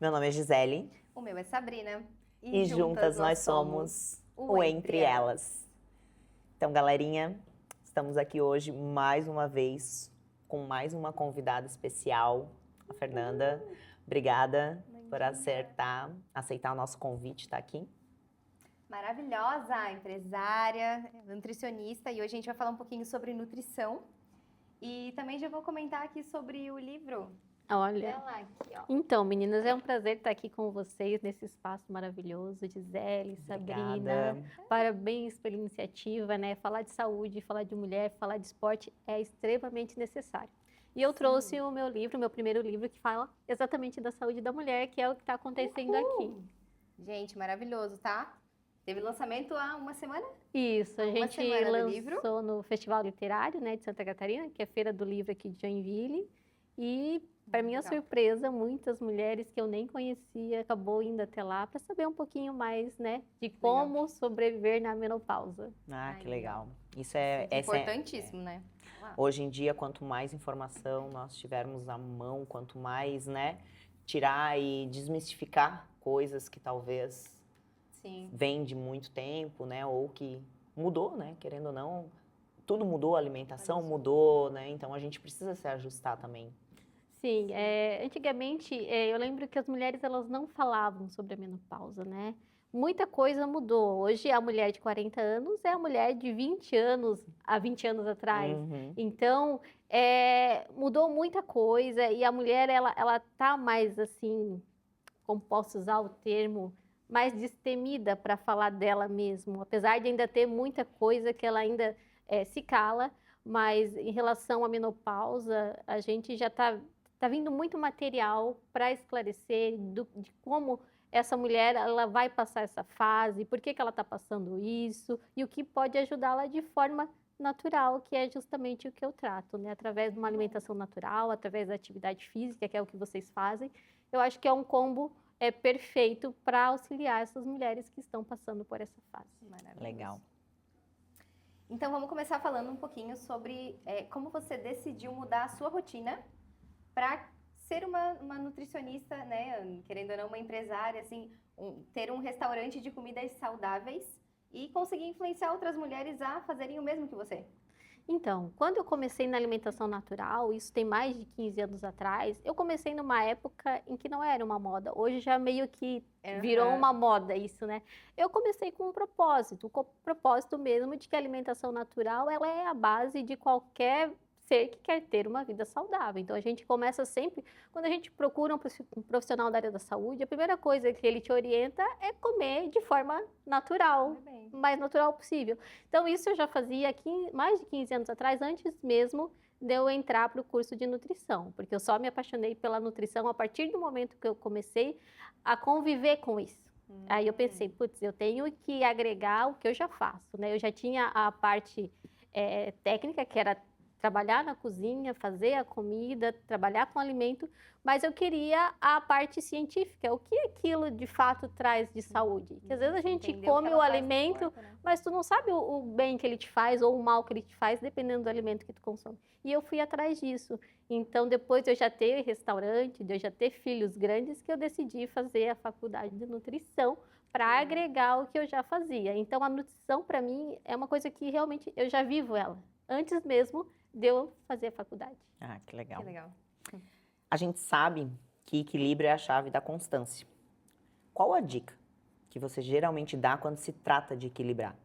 Meu nome é Gisele O meu é Sabrina. e juntas nós somos o Entre Elas. Então, galerinha, estamos aqui hoje mais uma vez com mais uma convidada especial, a Fernanda. Obrigada por aceitar o nosso convite, estar aqui. Maravilhosa, empresária, nutricionista, e hoje a gente vai falar um pouquinho sobre nutrição. E também já vou comentar aqui sobre o livro. Olha, Dela aqui, ó. então, meninas, é um prazer estar aqui com vocês nesse espaço maravilhoso. Gisele, Sabrina, Obrigada. parabéns pela iniciativa, né? Falar de saúde, falar de mulher, falar de esporte é extremamente necessário. E eu trouxe o meu livro, meu primeiro livro, que fala exatamente da saúde da mulher, que é o que está acontecendo aqui. Gente, maravilhoso, tá? Teve lançamento há uma semana? Isso, a Uma gente semana do livro. lançou no Festival Literário, né, de Santa Catarina, que é a Feira do Livro aqui de Joinville. E, para minha Legal. surpresa, muitas mulheres que eu nem conhecia acabou indo até lá para saber um pouquinho mais, né, de como sobreviver na menopausa. Ah, que Ai, legal. Isso é Importantíssimo, né? Hoje em dia, quanto mais informação nós tivermos à mão, quanto mais, né, tirar e desmistificar coisas que talvez Sim. vêm de muito tempo, né, ou que mudou, né, querendo ou não, tudo mudou, a alimentação mudou, né, então a gente precisa se ajustar também. Sim, antigamente eu lembro que as mulheres elas não falavam sobre a menopausa, né? Muita coisa mudou. Hoje a mulher de 40 anos é a mulher de 20 anos há 20 anos atrás. Uhum. Então, mudou muita coisa e a mulher ela tá mais assim, como posso usar o termo, mais destemida para falar dela mesmo, apesar de ainda ter muita coisa que ela ainda se cala, mas em relação à menopausa, a gente já tá vindo muito material para esclarecer de como essa mulher ela vai passar essa fase, por que ela está passando isso e o que pode ajudá-la de forma natural, que é justamente o que eu trato, né? Através de uma alimentação natural, através da atividade física, que é o que vocês fazem. Eu acho que é um combo perfeito para auxiliar essas mulheres que estão passando por essa fase. Maravilhoso. Legal. Então, vamos começar falando um pouquinho sobre como você decidiu mudar a sua rotina para ser uma nutricionista, né? Querendo ou não, uma empresária, assim, ter um restaurante de comidas saudáveis e conseguir influenciar outras mulheres a fazerem o mesmo que você. Então, quando eu comecei na alimentação natural, isso tem mais de 15 anos atrás, eu comecei numa época em que não era uma moda. Hoje já meio que virou uma moda isso, né? Eu comecei com um propósito, com o propósito mesmo de que a alimentação natural, ela é a base de qualquer ser que quer ter uma vida saudável. Então, a gente começa sempre, quando a gente procura um profissional da área da saúde, a primeira coisa que ele te orienta é comer de forma natural, o mais natural possível. Então, isso eu já fazia aqui mais de 15 anos atrás, antes mesmo de eu entrar para o curso de nutrição, porque eu só me apaixonei pela nutrição a partir do momento que eu comecei a conviver com isso. Aí eu pensei, putz, eu tenho que agregar o que eu já faço, né? Eu já tinha a parte técnica, que era trabalhar na cozinha, fazer a comida, trabalhar com alimento, mas eu queria a parte científica, o que aquilo de fato traz de saúde. Que às vezes a gente come o alimento, mas tu não sabe o bem que ele te faz ou o mal que ele te faz, dependendo do alimento que tu consome. E eu fui atrás disso. Então, depois de eu já ter restaurante, de eu já ter filhos grandes, que eu decidi fazer a faculdade de nutrição para agregar o que eu já fazia. Então, a nutrição, para mim, é uma coisa que realmente eu já vivo ela, antes mesmo de eu fazer a faculdade. Ah, que legal. Que legal. A gente sabe que equilíbrio é a chave da constância. Qual a dica que você geralmente dá quando se trata de equilibrar?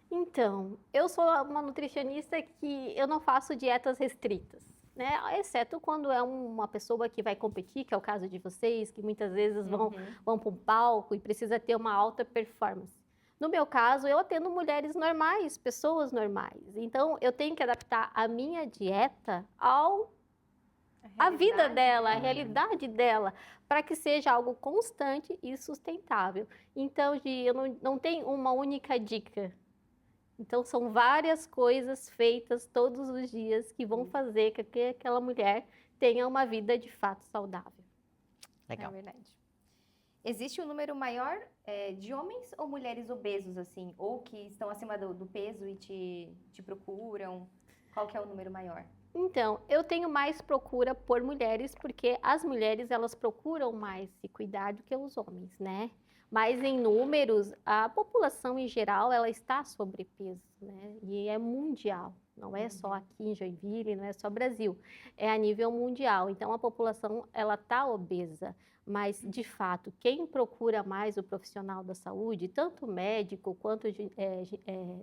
Então, eu sou uma nutricionista que eu não faço dietas restritas, né? Exceto quando é uma pessoa que vai competir, que é o caso de vocês, que muitas vezes vão para um palco e precisa ter uma alta performance. No meu caso, eu atendo mulheres normais, pessoas normais. Então, eu tenho que adaptar a minha dieta à vida dela, à realidade dela, para que seja algo constante e sustentável. Então, eu não tenho uma única dica. Então, são várias coisas feitas todos os dias que vão fazer com que aquela mulher tenha uma vida de fato saudável. Legal. É verdade. Existe um número maior de homens ou mulheres obesos, assim? Ou que estão acima do peso e te procuram? Qual que é o número maior? Então, eu tenho mais procura por mulheres, porque as mulheres, elas procuram mais se cuidar do que os homens, né? Mas em números, a população em geral, ela está sobrepeso, né? E é mundial, não é só aqui em Joinville, não é só Brasil, é a nível mundial. Então, a população, ela está obesa, mas, de fato, quem procura mais o profissional da saúde, tanto médico quanto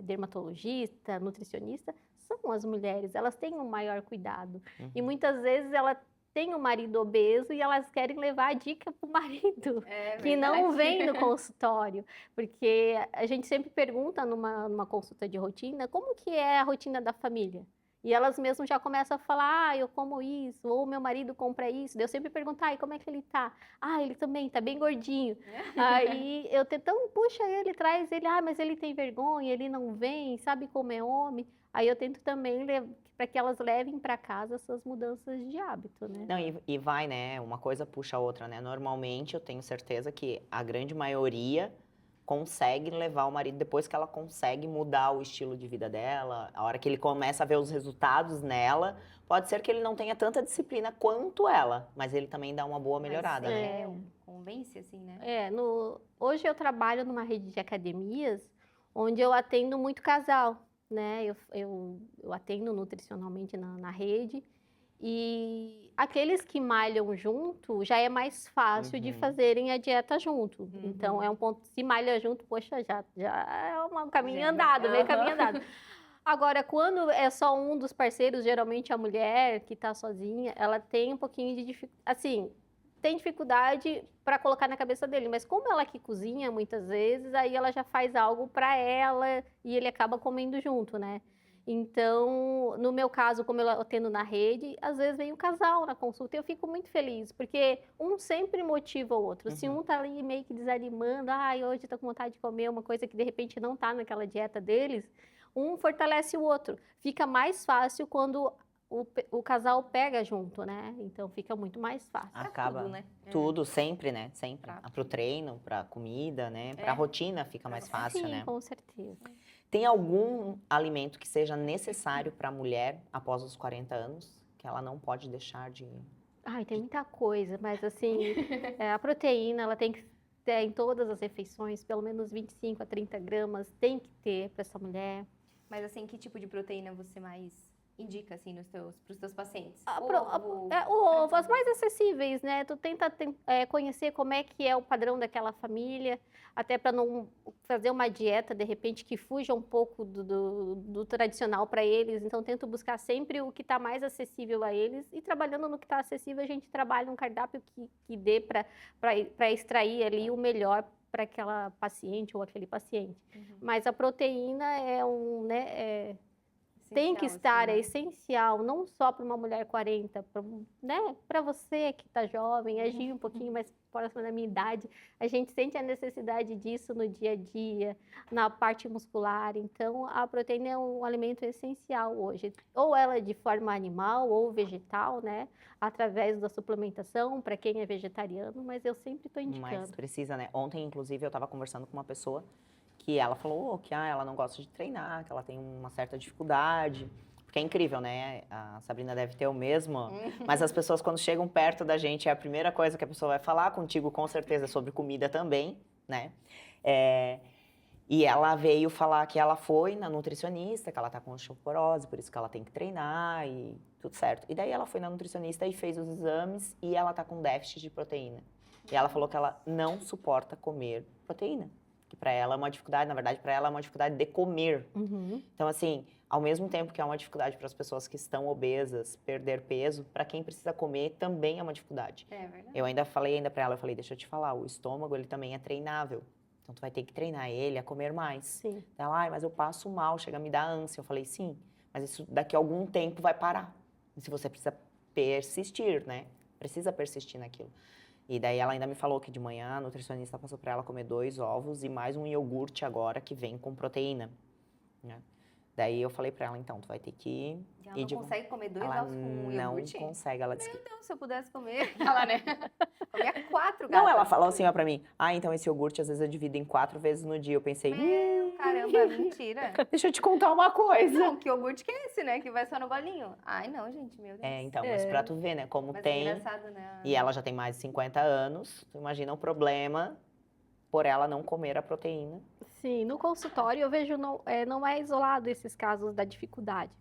dermatologista, nutricionista, são as mulheres, elas têm um maior cuidado. E muitas vezes ela tem um marido obeso e elas querem levar a dica para o marido, que não vem no consultório. Porque a gente sempre pergunta numa consulta de rotina, como que é a rotina da família? E elas mesmas já começam a falar, eu como isso, ou meu marido compra isso. Daí eu sempre pergunto, e como é que ele tá? Ele também tá bem gordinho. Aí eu tento, então, puxa ele, traz ele, mas ele tem vergonha, ele não vem, sabe como é homem. Aí eu tento também para que elas levem para casa essas mudanças de hábito, né? Não, e vai, né? Uma coisa puxa a outra, né? Normalmente eu tenho certeza que a grande maioria consegue levar o marido depois que ela consegue mudar o estilo de vida dela, a hora que ele começa a ver os resultados nela, pode ser que ele não tenha tanta disciplina quanto ela, mas ele também dá uma boa melhorada, né? Convence, assim, né? Hoje eu trabalho numa rede de academias onde eu atendo muito casal, né? Eu atendo nutricionalmente na rede. E aqueles que malham junto, já é mais fácil de fazerem a dieta junto. Então, é um ponto, se malha junto, poxa, já é um caminho andado, meio caminho andado. Agora, quando é só um dos parceiros, geralmente a mulher que está sozinha, ela tem um pouquinho de dificuldade, assim, tem dificuldade para colocar na cabeça dele, mas como ela que cozinha muitas vezes, aí ela já faz algo para ela e ele acaba comendo junto, né? Então, no meu caso, como eu atendo na rede, às vezes vem o casal na consulta e eu fico muito feliz, porque um sempre motiva o outro. Se um tá ali meio que desanimando, hoje tô com vontade de comer uma coisa que de repente não tá naquela dieta deles, um fortalece o outro. Fica mais fácil quando o casal pega junto, né? Então fica muito mais fácil. Acaba tudo, né? Tudo, sempre, né? Sempre. Pro treino, pra comida, né? Pra rotina fica mais fácil, né? Sim, com certeza. Tem algum alimento que seja necessário para a mulher após os 40 anos, que ela não pode deixar de... Tem muita coisa, mas assim, a proteína, ela tem que ter em todas as refeições, pelo menos 25 a 30 gramas, tem que ter para essa mulher. Mas assim, que tipo de proteína você mais indica, assim, pros teus pacientes? O ovo, as mais acessíveis, né? Tu tenta conhecer como é que é o padrão daquela família, até para não fazer uma dieta, de repente, que fuja um pouco do tradicional para eles. Então, tento buscar sempre o que está mais acessível a eles. E trabalhando no que está acessível, a gente trabalha um cardápio que dê para extrair ali o melhor para aquela paciente ou aquele paciente. Mas a proteína tem que estar, é essencial, não só para uma mulher 40, né? Para você que está jovem, agir um pouquinho mais próxima da minha idade, a gente sente a necessidade disso no dia a dia, na parte muscular. Então, a proteína é um alimento essencial hoje. Ou ela de forma animal ou vegetal, né? Através da suplementação, para quem é vegetariano, mas eu sempre estou indicando. Mas precisa, né? Ontem, inclusive, eu estava conversando com uma pessoa que ela falou que ela não gosta de treinar, que ela tem uma certa dificuldade. Porque é incrível, né? A Sabrina deve ter o mesmo. Mas as pessoas, quando chegam perto da gente, é a primeira coisa que a pessoa vai falar contigo, com certeza, sobre comida também, né? E ela veio falar que ela foi na nutricionista, que ela tá com osteoporose, por isso que ela tem que treinar e tudo certo. E daí ela foi na nutricionista e fez os exames e ela tá com déficit de proteína. E ela falou que ela não suporta comer proteína. Que para ela é uma dificuldade, na verdade, para ela é uma dificuldade de comer. Então, assim, ao mesmo tempo que é uma dificuldade para as pessoas que estão obesas, perder peso, para quem precisa comer também é uma dificuldade. É verdade. Eu ainda falei para ela, deixa eu te falar, o estômago, ele também é treinável. Então, tu vai ter que treinar ele a comer mais. Sim. Ela, mas eu passo mal, chega a me dar ânsia. Eu falei, sim, mas isso daqui a algum tempo vai parar. E se você precisa persistir, né? Precisa persistir naquilo. E daí ela ainda me falou que de manhã a nutricionista passou para ela comer 2 ovos e mais um iogurte agora que vem com proteína, né? Daí eu falei para ela, então, tu vai ter que... E ela não consegue comer 2 ovos com iogurte? Não consegue, ela disse que... Meu Deus, se eu pudesse comer, ela, né? Comia 4, gata. Não, ela falou assim pra mim, então esse iogurte às vezes eu divido em 4 vezes no dia. Eu pensei, Meu, caramba. Caramba, mentira. Deixa eu te contar uma coisa. Não, que iogurte que é esse, né? Que vai só no golinho. Ai, não, gente, meu Deus. Então, mas pra tu ver, né, como Mas é tem... engraçado, né? E ela já tem mais de 50 anos, tu imagina o problema por ela não comer a proteína. Sim, no consultório eu vejo não é isolado esses casos da dificuldade.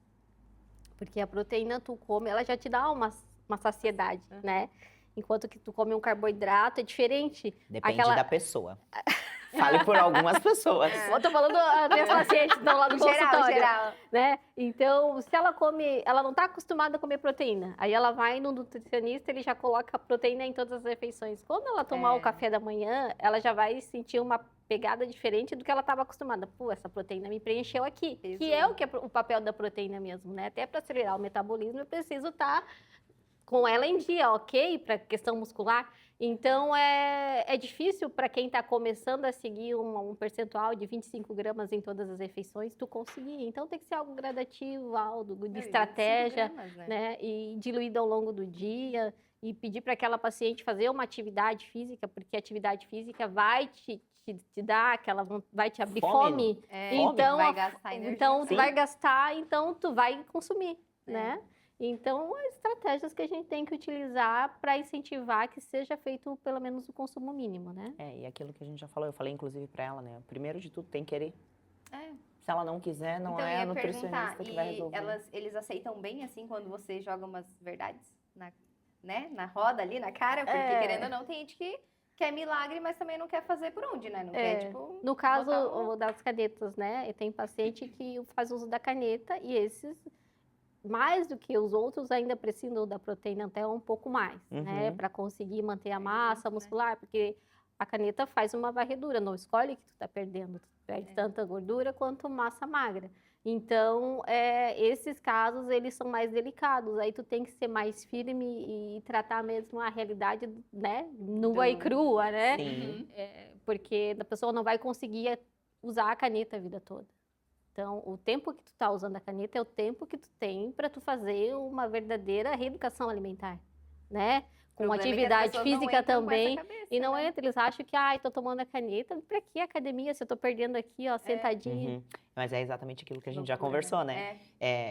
Porque a proteína tu come, ela já te dá uma saciedade, né? Enquanto que tu come um carboidrato, é diferente. Depende da pessoa. Fale por algumas pessoas. Eu tô falando as minhas pacientes estão lá no consultório. Geral. Né? Então, se ela come, ela não está acostumada a comer proteína. Aí ela vai no nutricionista, ele já coloca a proteína em todas as refeições. Quando ela tomar o café da manhã, ela já vai sentir uma pegada diferente do que ela estava acostumada. Pô, essa proteína me preencheu aqui. Que é o papel da proteína mesmo, né? Até para acelerar o metabolismo, eu preciso estar com ela em dia, ok? Para questão muscular. Então, é difícil para quem está começando a seguir um percentual de 25 gramas em todas as refeições, tu conseguir. Então, tem que ser algo gradativo, algo de estratégia, gramas, né? E diluído ao longo do dia. E pedir para aquela paciente fazer uma atividade física, porque a atividade física vai te dar aquela... vai te abrir fome. Então, vai gastar energia. Então, tu vai gastar, então tu vai consumir, né? Então, as estratégias que a gente tem que utilizar para incentivar que seja feito pelo menos o consumo mínimo, né? E aquilo que a gente já falou, eu falei inclusive para ela, né? Primeiro de tudo, tem que querer. Se ela não quiser, não então, é a nutricionista que vai resolver. Eles aceitam bem, assim, quando você joga umas verdades na roda ali, na cara? Porque, querendo ou não, tem gente que quer milagre, mas também não quer fazer por onde, né? Não quer, tipo... No caso das canetas, né? Tem paciente que faz uso da caneta e esses... mais do que os outros, ainda precisam da proteína até um pouco mais, né? Para conseguir manter a massa muscular, porque a caneta faz uma varredura, não escolhe que tu tá perdendo, tu perde tanta gordura quanto massa magra. Então, esses casos, eles são mais delicados, aí tu tem que ser mais firme e tratar mesmo a realidade, né? Nua e crua, né? Sim. Porque a pessoa não vai conseguir usar a caneta a vida toda. Então, o tempo que tu tá usando a caneta é o tempo que tu tem para tu fazer uma verdadeira reeducação alimentar, né? Com atividade física também. E não entra, eles acham que, tô tomando a caneta, pra que academia se eu tô perdendo aqui, ó, sentadinha? Mas é exatamente aquilo que a gente já conversou, né?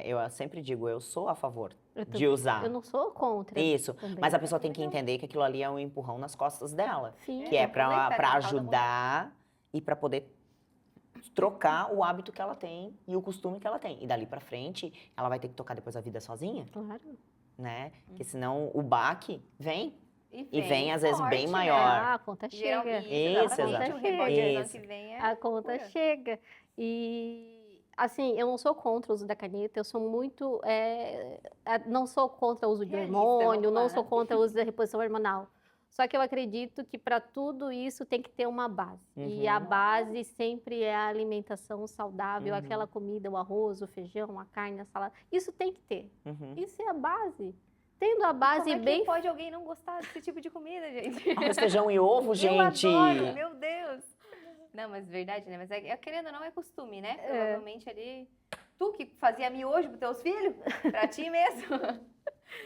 Eu sempre digo, eu sou a favor de Eu usar. não sou contra. Isso, também. mas a pessoa tem que entender que aquilo ali é um empurrão nas costas dela. Sim. Que é para ajudar e para poder trocar o hábito que ela tem e o costume que ela tem. E dali pra frente, ela vai ter que tocar depois a vida sozinha. Claro. Né? Porque senão o baque vem. E vem, às vezes, forte, bem né? maior. A conta chega. Isso, exatamente. O rebote do ano que vem A conta chega. E, assim, eu não sou contra o uso da caneta, eu sou muito... não sou contra o uso de hormônio, não sou contra o uso da reposição hormonal. Só que eu acredito que para tudo isso tem que ter uma base. E a base sempre é a alimentação saudável, aquela comida, o arroz, o feijão, a carne, a salada. Isso tem que ter. Isso é a base. Tendo a base como bem... Como pode alguém não gostar desse tipo de comida, gente? Arroz, feijão e ovo, gente! Eu adoro, meu Deus! Não, mas verdade, né? Mas querendo ou não, é costume, né? Provavelmente ali... Tu que fazia miojo pros teus filhos? Pra ti mesmo?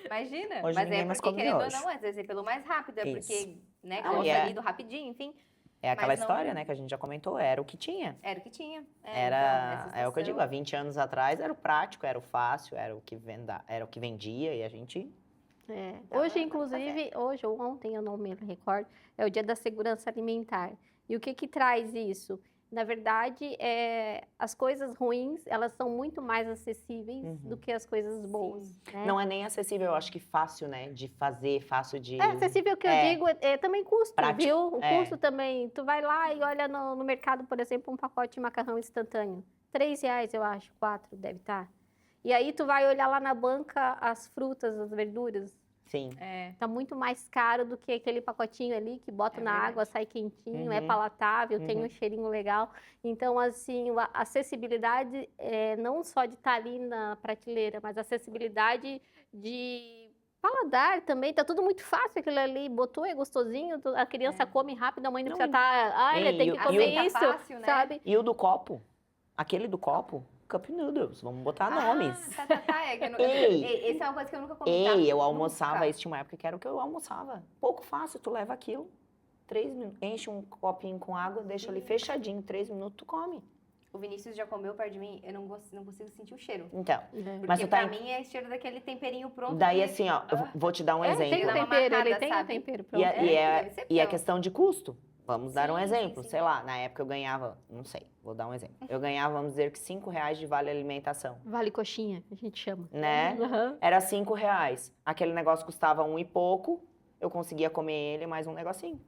Imagina, Hoje mas ninguém mais porque, come querendo ou miojo. não, às vezes é pelo mais rápido, porque, né, Não, gosta ali do rapidinho, enfim. É aquela Mas não- história, né, que a gente já comentou, era o que tinha. Era o que tinha. É o que eu digo, há 20 anos atrás era o prático, era o fácil, era o que vendia e a gente... Hoje, inclusive, hoje ou ontem, eu não me recordo, é o Dia da Segurança Alimentar. E o que traz isso? Na verdade, as coisas ruins, elas são muito mais acessíveis do que as coisas boas. Né? Não é nem acessível, eu acho que fácil, né, de fazer, fácil de... Acessível que eu digo é também custo, Prático, viu? O custo também. Tu vai lá e olha no mercado, por exemplo, um pacote de macarrão instantâneo. R$3, eu acho, 4 deve estar. E aí tu vai olhar lá na banca as frutas, as verduras. Sim. Tá muito mais caro do que aquele pacotinho ali que bota na água, sai quentinho, é palatável, tem um cheirinho legal. Então, assim, a acessibilidade não só de estar ali na prateleira, mas a acessibilidade de paladar também. Tá tudo muito fácil aquilo ali. Botou, é gostosinho, a criança come rápido, a mãe não precisa estar... ele tem que comer isso, fácil, né? sabe? E o do copo? Aquele do copo? Cup Noodles, vamos botar nomes. Essa é uma coisa que eu nunca comi. Eu almoçava, isso tinha uma época que era o que eu almoçava. Pouco fácil, tu leva aquilo, 3 minutos, enche um copinho com água, deixa ali fechadinho, 3 minutos, tu come. o Vinícius já comeu perto de mim, eu não consigo sentir o cheiro. Então, Porque mas tu tá pra mim é cheiro daquele temperinho pronto. daí que- assim, ó, eu vou te dar um Tem exemplo. o Dá uma tempero, ele amarrada, tem o sabe? tempero E pronto. deve ser é bom. questão de custo. Vamos dar um Sim, exemplo. sim. Sei lá, na época eu ganhava, não sei, vou dar um exemplo. Eu ganhava, vamos dizer que R$5 de vale alimentação, Vale coxinha, a gente chama. né? Aham. Era R$5. Aquele negócio custava um e pouco, eu conseguia comer ele mais um negocinho.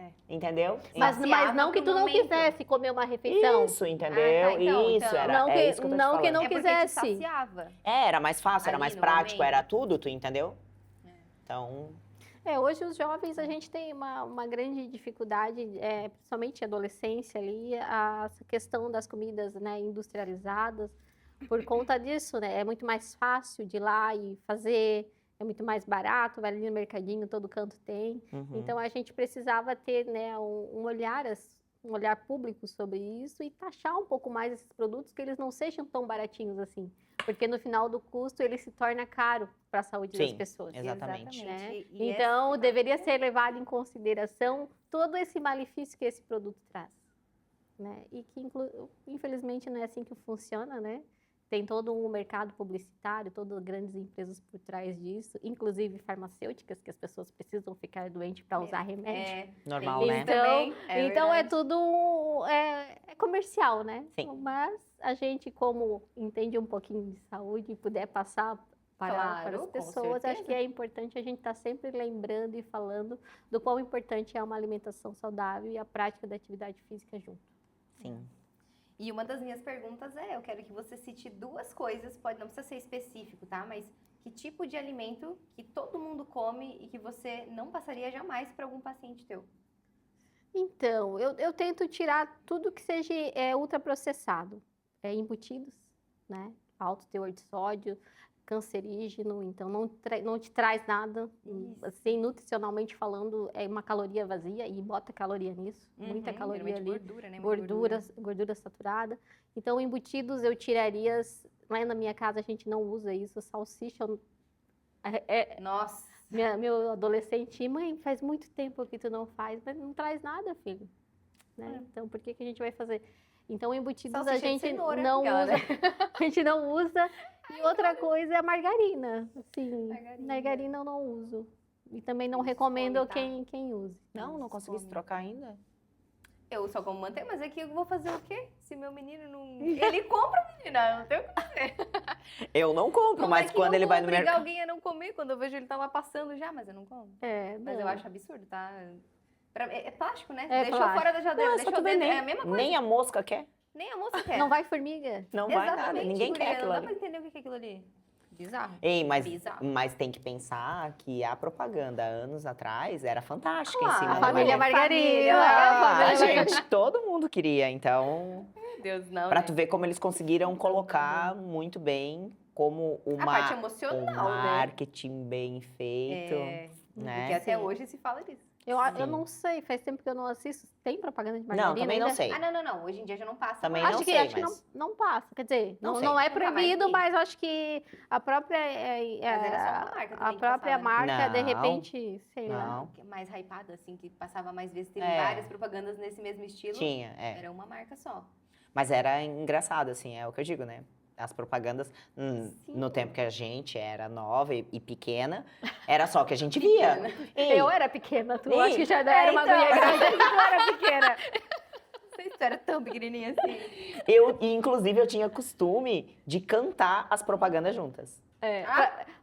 É. entendeu? Mas não que pro tu não momento. quisesse comer uma refeição. Isso, entendeu? então, isso, então. era, Não é que- isso que eu tô te não que falando. não É porque te quisesse. saciava. Era mais fácil, era Ali mais no prático, momento. era tudo, tu entendeu? Então, Hoje os jovens, a gente tem uma grande dificuldade, principalmente a adolescência ali, essa questão das comidas, né, industrializadas, por conta disso, né? É muito mais fácil de ir lá e fazer, é muito mais barato, vai ali no mercadinho, todo canto tem. Então, a gente precisava ter, né, um olhar público sobre isso e taxar um pouco mais esses produtos, que eles não sejam tão baratinhos assim. Porque no final do custo, ele se torna caro para a saúde das Sim, pessoas. exatamente. Né? E Então, essa- deveria ser levado em consideração todo esse malefício que esse produto traz. Né? E que, infelizmente, não é assim que funciona, né? Tem todo um mercado publicitário, todas grandes empresas por trás disso, inclusive farmacêuticas, que as pessoas precisam ficar doentes para usar remédio. Normal, tem né? isso também, Então é verdade. tudo comercial, né? Sim. Mas a gente, como entende um pouquinho de saúde e puder passar para Claro, as com pessoas, acho que certeza. é importante a gente estar sempre lembrando e falando do quão importante é uma alimentação saudável e a prática da atividade física junto. Sim. E uma das minhas perguntas eu quero que você cite 2 coisas, não precisa ser específico, tá? Mas que tipo de alimento que todo mundo come e que você não passaria jamais para algum paciente teu? Então, eu tento tirar tudo que seja ultraprocessado, embutidos, né? Alto teor de sódio, cancerígeno, então não te traz nada, Isso. assim, nutricionalmente falando, é uma caloria vazia e bota caloria nisso, muita caloria geralmente ali, gordura, né? Muita gordura saturada. Então, embutidos eu tiraria, lá na minha casa a gente não usa isso, salsicha, Nossa, meu adolescente, mãe, faz muito tempo que tu não faz, mas não traz nada, filho. Né? Então, por que a gente vai fazer? Então, embutidos salsicha a de gente cenoura, não aquela, usa, né? a gente não usa. E outra coisa é a margarina. Assim, Margarina. margarina eu não uso. E também não Isso, recomendo come, tá? quem use. Não conseguisse come. trocar ainda? Eu só como manteiga, mas é que eu vou fazer o quê? Se meu menino não... Ele compra, menina, eu não tenho o que fazer. Eu não compro, Como mas é que quando eu ele vou vai no obrigar mercado. alguém a não comer quando eu vejo ele tá lá passando já, mas eu não como. Mas eu não. acho absurdo, tá? É plástico, né? É deixou plástico. fora da geladeira, Não, só deixou tu vê, dentro, nem, é a mesma coisa. nem a mosca quer. Nem a moça quer. Não vai formiga? Não vai nada. Exatamente, Ninguém guria, quer aquilo Não dá ali. pra entender o que é aquilo ali. Bizarro. Ei, Bizarro. mas tem que pensar que a propaganda anos atrás era fantástica Claro. em cima A do família ovo. Margarina. Ah, gente, todo mundo queria. Então, Meu Deus, não. pra né? tu ver como eles conseguiram colocar muito bem como A parte um emocional, né? marketing bem feito, É, né? porque até Sim. hoje se fala disso. Eu Sim. não sei, faz tempo que eu não assisto. Tem propaganda de Não, margarina também não ainda? sei. Ah, não. Hoje em dia já não passa Também mais. não Acho que, sei, acho que mas- não passa. Quer dizer, Não não, sei. não é Nunca mais proibido, vi. mas acho que a própria, Mas era só uma marca a também que própria passava, né? marca, de Não. repente, sei lá. Não. Que é mais hypada, assim, que passava mais vezes. Teve É. várias propagandas nesse mesmo estilo. Tinha, é. Era uma marca só. Mas era engraçado, assim, é o que eu digo, né? As propagandas, Sim. no tempo que a gente era nova e pequena, era só o que a gente via. Ei, Eu era pequena, tu Ei, acho que já era uma então. guria grande. Tu era pequena. Não sei se tu era tão pequenininha assim. e, inclusive, eu tinha costume de cantar as propagandas juntas.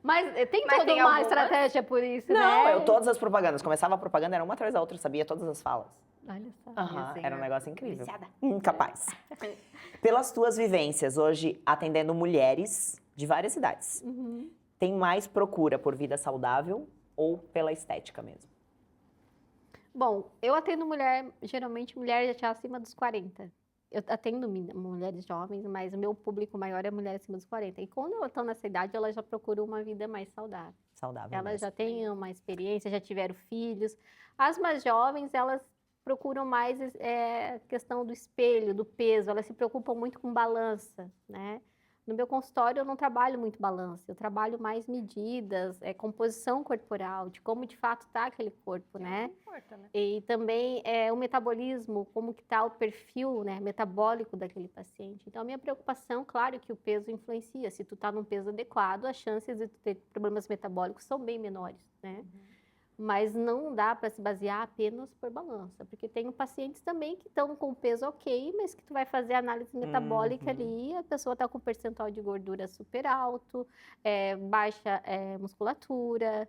Mas tem Mas toda tem uma algumas? estratégia por isso, Não, né? eu todas as propagandas. Começava a propaganda, era uma atrás da outra, sabia todas as falas. Olha só. Aham, Senhor. era um negócio incrível. Viciada. Incapaz. Pelas tuas vivências, hoje atendendo mulheres de várias idades, Uhum. tem mais procura por vida saudável ou pela estética mesmo? Bom, eu atendo geralmente mulher já acima dos 40. Eu atendo mulheres jovens, mas o meu público maior é mulher acima dos 40. E quando elas estão nessa idade, elas já procuram uma vida mais saudável. Saudável Elas mesmo. já têm uma experiência, já tiveram filhos. As mais jovens, elas procuram mais questão do espelho, do peso. Elas se preocupam muito com balança, né? No meu consultório eu não trabalho muito balanço, eu trabalho mais medidas, composição corporal, de como de fato está aquele corpo, né? Importa, né? E também o metabolismo, como que está o perfil, né, metabólico daquele paciente. Então, a minha preocupação, claro que o peso influencia. Se tu está num peso adequado, as chances de tu ter problemas metabólicos são bem menores, né? Mas não dá para se basear apenas por balança, porque tem pacientes também que estão com peso ok, mas que tu vai fazer análise metabólica ali, a pessoa está com percentual de gordura super alto, baixa musculatura,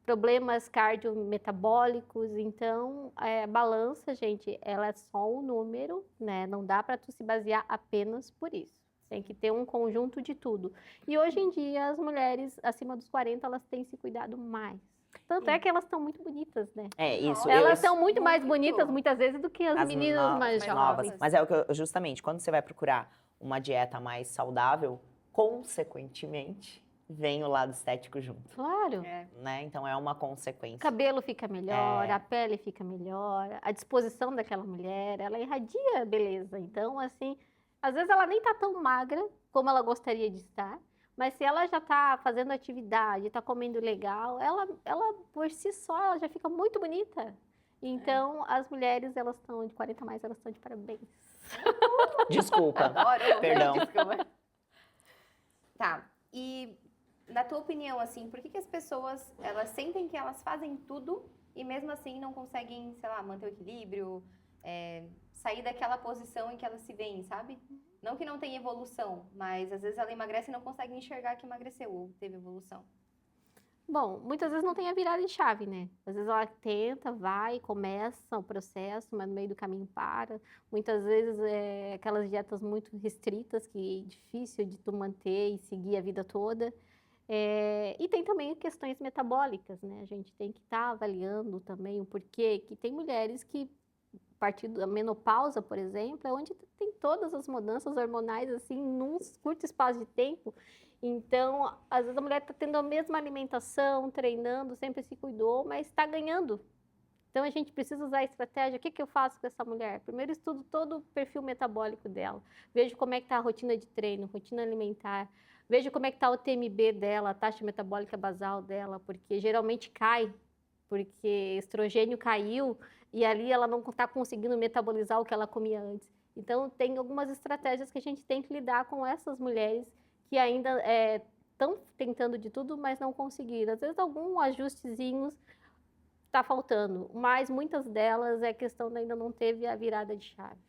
problemas cardiometabólicos. Então, a balança, gente, ela é só um número, né? Não dá para tu se basear apenas por isso. Tem que ter um conjunto de tudo. E hoje em dia, as mulheres acima dos 40, elas têm se cuidado mais. Tanto é que elas estão muito bonitas, né? Isso. Elas são muito mais muito. bonitas, muitas vezes, do que as meninas mais novas. jovens. Mas é o que justamente, quando você vai procurar uma dieta mais saudável, consequentemente, vem o lado estético junto. Claro. Né? Então, é uma consequência. O cabelo fica melhor, a pele fica melhor, a disposição daquela mulher, ela irradia beleza. Então, assim, às vezes ela nem tá tão magra como ela gostaria de estar, mas se ela já tá fazendo atividade, tá comendo legal, ela por si só, ela já fica muito bonita. Então, as mulheres, elas estão de 40 a mais, elas estão de parabéns. Desculpa. Adoro. Perdão. Desculpa. Tá. E na tua opinião, assim, por que as pessoas, elas sentem que elas fazem tudo e mesmo assim não conseguem, sei lá, manter o equilíbrio, sair daquela posição em que elas se veem, sabe? Não que não tenha evolução, mas às vezes ela emagrece e não consegue enxergar que emagreceu ou teve evolução. Bom, muitas vezes não tem a virada de chave, né? Às vezes ela tenta, vai, começa o processo, mas no meio do caminho para. Muitas vezes aquelas dietas muito restritas que é difícil de tu manter e seguir a vida toda. E tem também questões metabólicas, né? A gente tem que estar avaliando também o porquê que tem mulheres que, a partir da menopausa, por exemplo, é onde tem todas as mudanças hormonais, assim, num curto espaço de tempo. Então, às vezes a mulher está tendo a mesma alimentação, treinando, sempre se cuidou, mas está ganhando. Então, a gente precisa usar a estratégia. O que eu faço com essa mulher? Primeiro, estudo todo o perfil metabólico dela. Vejo como é que está a rotina de treino, rotina alimentar. Vejo como é que está o TMB dela, a taxa metabólica basal dela, porque geralmente cai, porque estrogênio caiu e ali ela não está conseguindo metabolizar o que ela comia antes. Então, tem algumas estratégias que a gente tem que lidar com essas mulheres que ainda estão tentando de tudo, mas não conseguiram. Às vezes, algum ajustezinhos está faltando, mas muitas delas é questão de ainda não teve a virada de chave.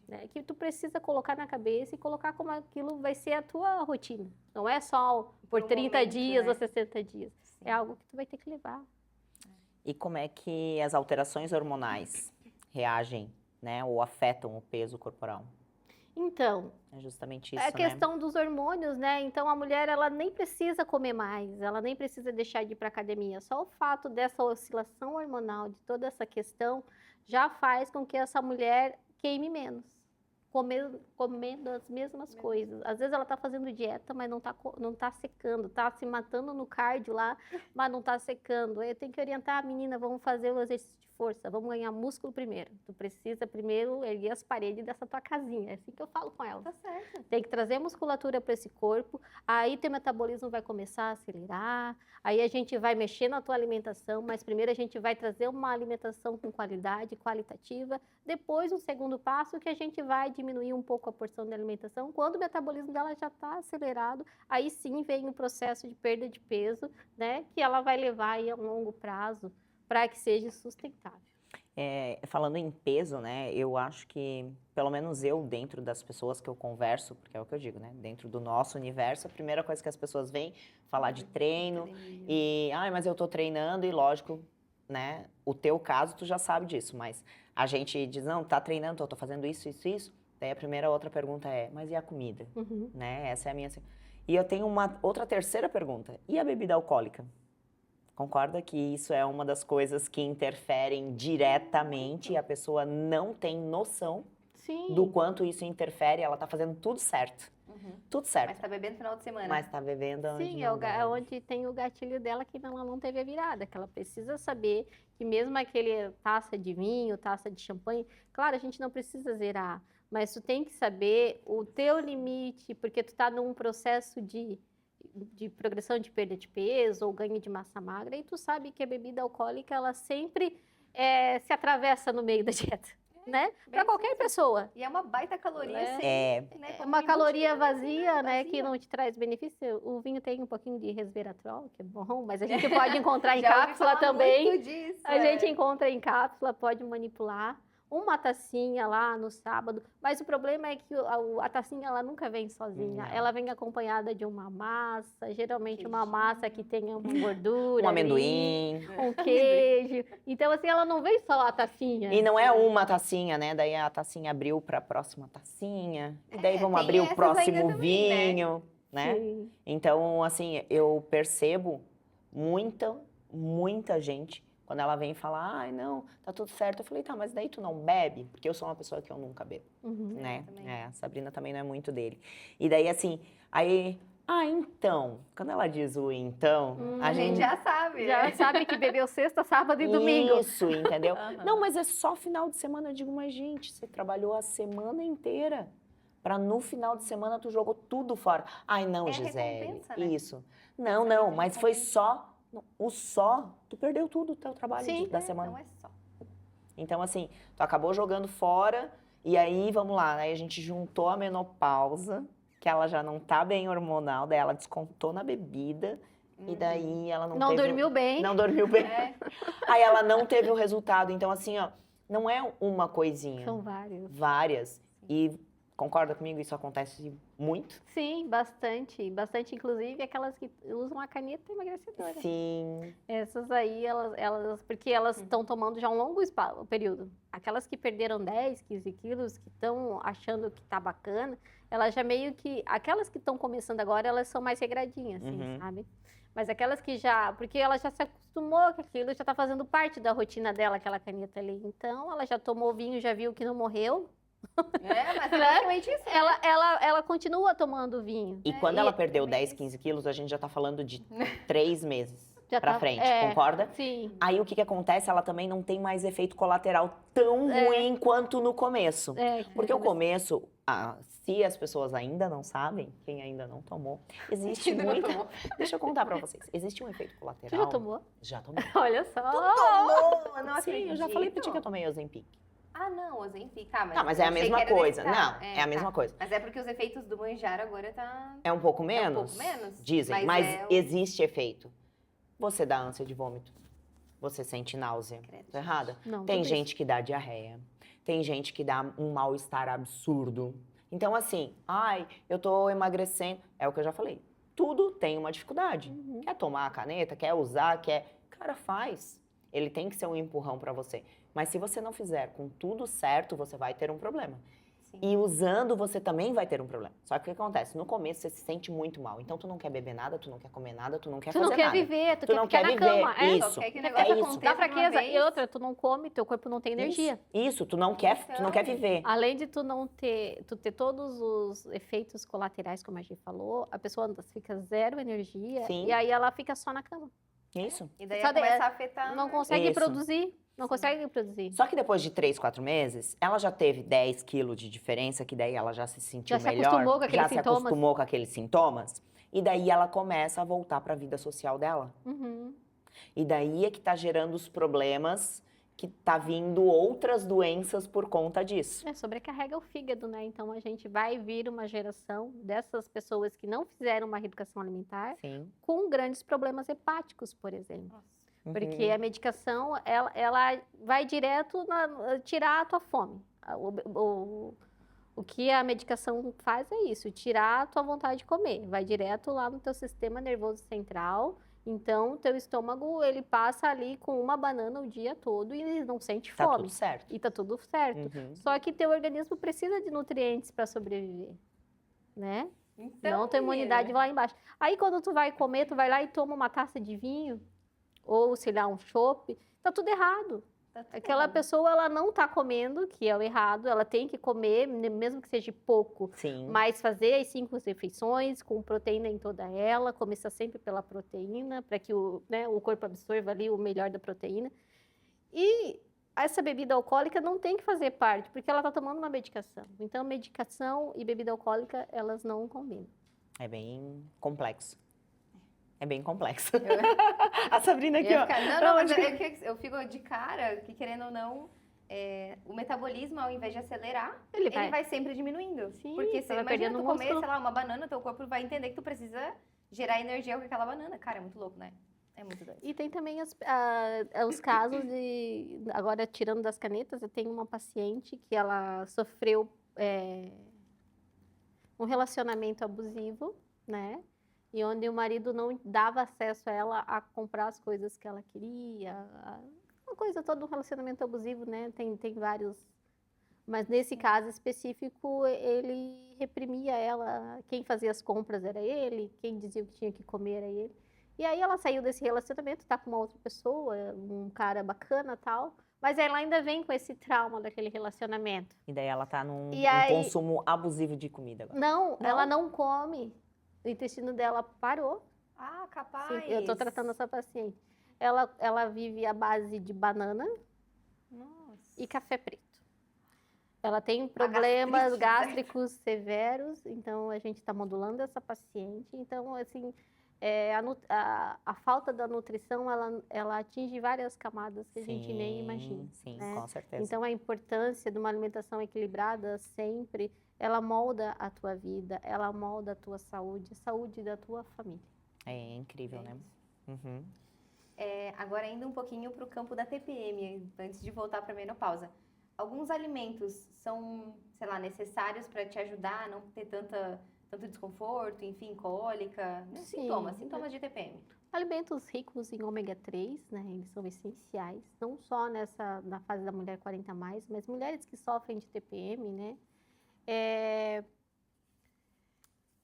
Né? Que tu precisa colocar na cabeça e colocar como aquilo vai ser a tua rotina. Não é só por 30 momento, dias né? ou 60 dias. Sim. É algo que tu vai ter que levar. E como é que as alterações hormonais reagem, né? Ou afetam o peso corporal? Então, É justamente isso, é a questão dos hormônios, né? Então, a mulher, ela nem precisa comer mais, ela nem precisa deixar de ir para academia. Só o fato dessa oscilação hormonal, de toda essa questão, já faz com que essa mulher queime menos, comendo as mesmas coisas. Às vezes ela está fazendo dieta, mas não tá secando, tá se matando no cardio lá, mas não tá secando. Aí eu tenho que orientar a menina, vamos fazer o exercício de força, vamos ganhar músculo primeiro. Tu precisa primeiro erguer as paredes dessa tua casinha. É assim que eu falo com ela. Tá certo. Tem que trazer musculatura para esse corpo, aí teu metabolismo vai começar a acelerar, aí a gente vai mexer na tua alimentação, mas primeiro a gente vai trazer uma alimentação com qualidade, qualitativa, depois o segundo passo que a gente vai diminuir um pouco a porção de alimentação, quando o metabolismo dela já está acelerado, aí sim vem o processo de perda de peso, né, que ela vai levar aí a um longo prazo para que seja sustentável. Falando em peso, né, eu acho que, pelo menos eu, dentro das pessoas que eu converso, porque é o que eu digo, né, dentro do nosso universo, a primeira coisa que as pessoas vêm falar de treino e, mas eu tô treinando e lógico, né, o teu caso tu já sabe disso, mas a gente diz, não, tá treinando, eu tô fazendo isso, daí a outra pergunta é, mas e a comida? Né, essa é a minha... E eu tenho uma outra terceira pergunta, e a bebida alcoólica? Concorda que isso é uma das coisas que interferem diretamente e a pessoa não tem noção do quanto isso interfere, ela tá fazendo tudo certo. Tudo certo. Mas tá bebendo no final de semana. Mas tá bebendo onde Sim, não deve. onde tem o gatilho dela que ela não teve a virada, que ela precisa saber que mesmo aquele taça de vinho, taça de champanhe, claro, a gente não precisa zerar, mas tu tem que saber o teu limite, porque tu tá num processo de progressão de perda de peso ou ganho de massa magra, e tu sabe que a bebida alcoólica, ela sempre se atravessa no meio da dieta, né? Para qualquer pessoa. E é uma baita caloria, É uma caloria vazia, né, que não te traz benefício. O vinho tem um pouquinho de resveratrol, que é bom, mas a gente pode encontrar em cápsula também. Disso, a gente encontra em cápsula, pode manipular. Uma tacinha lá no sábado, mas o problema é que a tacinha ela nunca vem sozinha, ela vem acompanhada de uma massa, geralmente uma massa que tenha uma gordura, um amendoim, um queijo. Então assim, ela não vem só a tacinha. E não é uma tacinha, né? Daí a tacinha abriu para a próxima tacinha, e daí vamos abrir o próximo vinho, né? Sim. Então, assim, eu percebo muita gente quando ela vem e fala, ai, não, tá tudo certo. Eu falei, tá, mas daí tu não bebe? Porque eu sou uma pessoa que eu nunca bebo, né? A Sabrina também não é muito dele. E daí, assim, então, quando ela diz o então, a gente já sabe. Já sabe que bebeu sexta, sábado e domingo. Isso, entendeu? Não, mas é só final de semana. Eu digo, mas gente, você trabalhou a semana inteira para no final de semana tu jogou tudo fora. Ai, não, Gisele, né? isso. Não, mas foi só... tu perdeu tudo o teu trabalho da semana. Não é só. Então, assim, tu acabou jogando fora, e aí, vamos lá, aí a gente juntou a menopausa, que ela já não tá bem hormonal, daí ela descontou na bebida, e daí ela não dormiu bem. Não dormiu bem. Aí ela não teve o resultado. Então, assim, ó, não é uma coisinha. São várias. Várias. E concorda comigo? Isso acontece muito? Sim, bastante. Bastante, inclusive, aquelas que usam a caneta emagrecedora. Sim. Essas aí, porque elas estão tomando já um longo período. Aquelas que perderam 10, 15 quilos, que estão achando que tá bacana, elas já meio que... Aquelas que estão começando agora, elas são mais regradinhas, assim, sabe? Mas aquelas que já... Porque ela já se acostumou com aquilo, já tá fazendo parte da rotina dela, aquela caneta ali. Então, ela já tomou vinho, já viu que não morreu. Mas é basicamente isso. Ela continua tomando vinho. E quando ela perdeu 10, 15 quilos, a gente já tá falando de 3 meses pra frente, concorda? Sim. Aí o que acontece? Ela também não tem mais efeito colateral tão ruim quanto no começo. Porque o começo, se as pessoas ainda não sabem, quem ainda não tomou, existe muita... Deixa eu contar pra vocês. Existe um efeito colateral. Você já tomou? Já tomei. Olha só. Tu tomou? Eu não Sim, acredito. eu já falei pra ti que eu tomei Ozempic. Ah, não, Ozempic. Mas é a mesma coisa. Não, é a mesma coisa. Mas é porque os efeitos do Manjaro agora tá... É um pouco menos? É um pouco menos. Dizem, mas existe efeito. Você dá ânsia de vômito. Você sente náusea. Tô errada? Não, tem gente que dá diarreia. Tem gente que dá um mal-estar absurdo. Então, assim, eu tô emagrecendo. É o que eu já falei. Tudo tem uma dificuldade. Quer tomar a caneta, quer usar, Cara, faz. Ele tem que ser um empurrão pra você. Mas se você não fizer com tudo certo, você vai ter um problema. Sim. E usando, você também vai ter um problema. Só que o que acontece? No começo, você se sente muito mal. Então, tu não quer beber nada, tu não quer comer nada, tu não quer fazer nada. Tu não quer viver, tu quer ficar na cama. Isso. Dá fraqueza. E outra, tu não come, teu corpo não tem energia. Isso, tu não quer viver. Além de tu ter todos os efeitos colaterais, como a gente falou, a pessoa fica zero energia. Sim. E aí ela fica só na cama. Isso. E daí começa a afetar... Não consegue produzir. Não consegue produzir. Só que depois de 3, 4 meses, ela já teve 10 quilos de diferença, que daí ela já se sentiu melhor. Já se acostumou com aqueles sintomas. E daí ela começa a voltar para a vida social dela. E daí é que tá gerando os problemas, que tá vindo outras doenças por conta disso. Sobrecarrega o fígado, né? Então a gente vai vir uma geração dessas pessoas que não fizeram uma reeducação alimentar com grandes problemas hepáticos, por exemplo. Nossa. Porque a medicação, ela vai direto tirar a tua fome. O que a medicação faz é isso, tirar a tua vontade de comer. Vai direto lá no teu sistema nervoso central. Então, teu estômago, ele passa ali com uma banana o dia todo e ele não sente fome. Tá tudo certo. E tá tudo certo. Só que teu organismo precisa de nutrientes para sobreviver, né? Então, não, tua imunidade vai lá embaixo. Aí, quando tu vai comer, tu vai lá e toma uma taça de vinho, ou, sei lá, um chopp, tá tudo errado. Aquela pessoa, ela não tá comendo, que é o errado, ela tem que comer, mesmo que seja pouco, mas fazer as 5 refeições com proteína em toda ela, começar sempre pela proteína, para que o corpo absorva ali o melhor da proteína. E essa bebida alcoólica não tem que fazer parte, porque ela está tomando uma medicação. Então, medicação e bebida alcoólica, elas não combinam. É bem complexo. É bem complexo. A Sabrina aqui, ó. Não, mas eu fico de cara que, querendo ou não, o metabolismo, ao invés de acelerar, ele vai sempre diminuindo. Sim, porque você vai imagina perdendo tu comer, músculo. sei lá, uma banana, teu corpo vai entender que tu precisa gerar energia com aquela banana. Cara, é muito louco, né? É muito doido. E tem também os casos de... Agora, tirando das canetas, eu tenho uma paciente que ela sofreu um relacionamento abusivo, né? E onde o marido não dava acesso a ela a comprar as coisas que ela queria. Uma coisa toda, um relacionamento abusivo, né? Tem vários... Mas nesse caso específico, ele reprimia ela. Quem fazia as compras era ele, quem dizia o que tinha que comer era ele. E aí ela saiu desse relacionamento, tá com uma outra pessoa, um cara bacana e tal, mas ela ainda vem com esse trauma daquele relacionamento. E daí ela tá num aí, consumo abusivo de comida agora. Não, ela não come. O intestino dela parou. Ah, capaz. Sim, eu tô tratando essa paciente. Ela vive à base de banana e café preto. Ela tem problemas gástricos severos, então a gente está modulando essa paciente. Então, assim, a falta da nutrição, ela atinge várias camadas que a gente nem imagina. Sim, né? com certeza. Então, a importância de uma alimentação equilibrada sempre, ela molda a tua vida, ela molda a tua saúde, a saúde da tua família. É incrível, né? Uhum. Agora, indo um pouquinho para o campo da TPM, antes de voltar para a menopausa. Alguns alimentos são, sei lá, necessários para te ajudar a não ter tanto desconforto, enfim, cólica, né? Sintomas de TPM. Alimentos ricos em ômega 3, né, eles são essenciais, não só na fase da mulher 40+, mas mulheres que sofrem de TPM, né,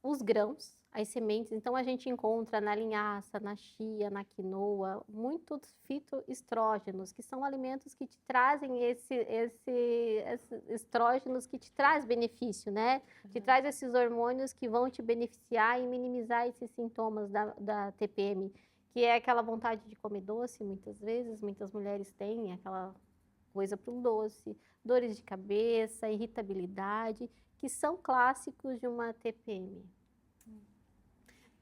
os grãos, as sementes, então a gente encontra na linhaça, na chia, na quinoa, muitos fitoestrógenos, que são alimentos que te trazem esses estrógenos que te traz benefício, né? Te traz esses hormônios que vão te beneficiar e minimizar esses sintomas da TPM, que é aquela vontade de comer doce, muitas vezes, muitas mulheres têm aquela coisa para o doce, dores de cabeça, irritabilidade, que são clássicos de uma TPM.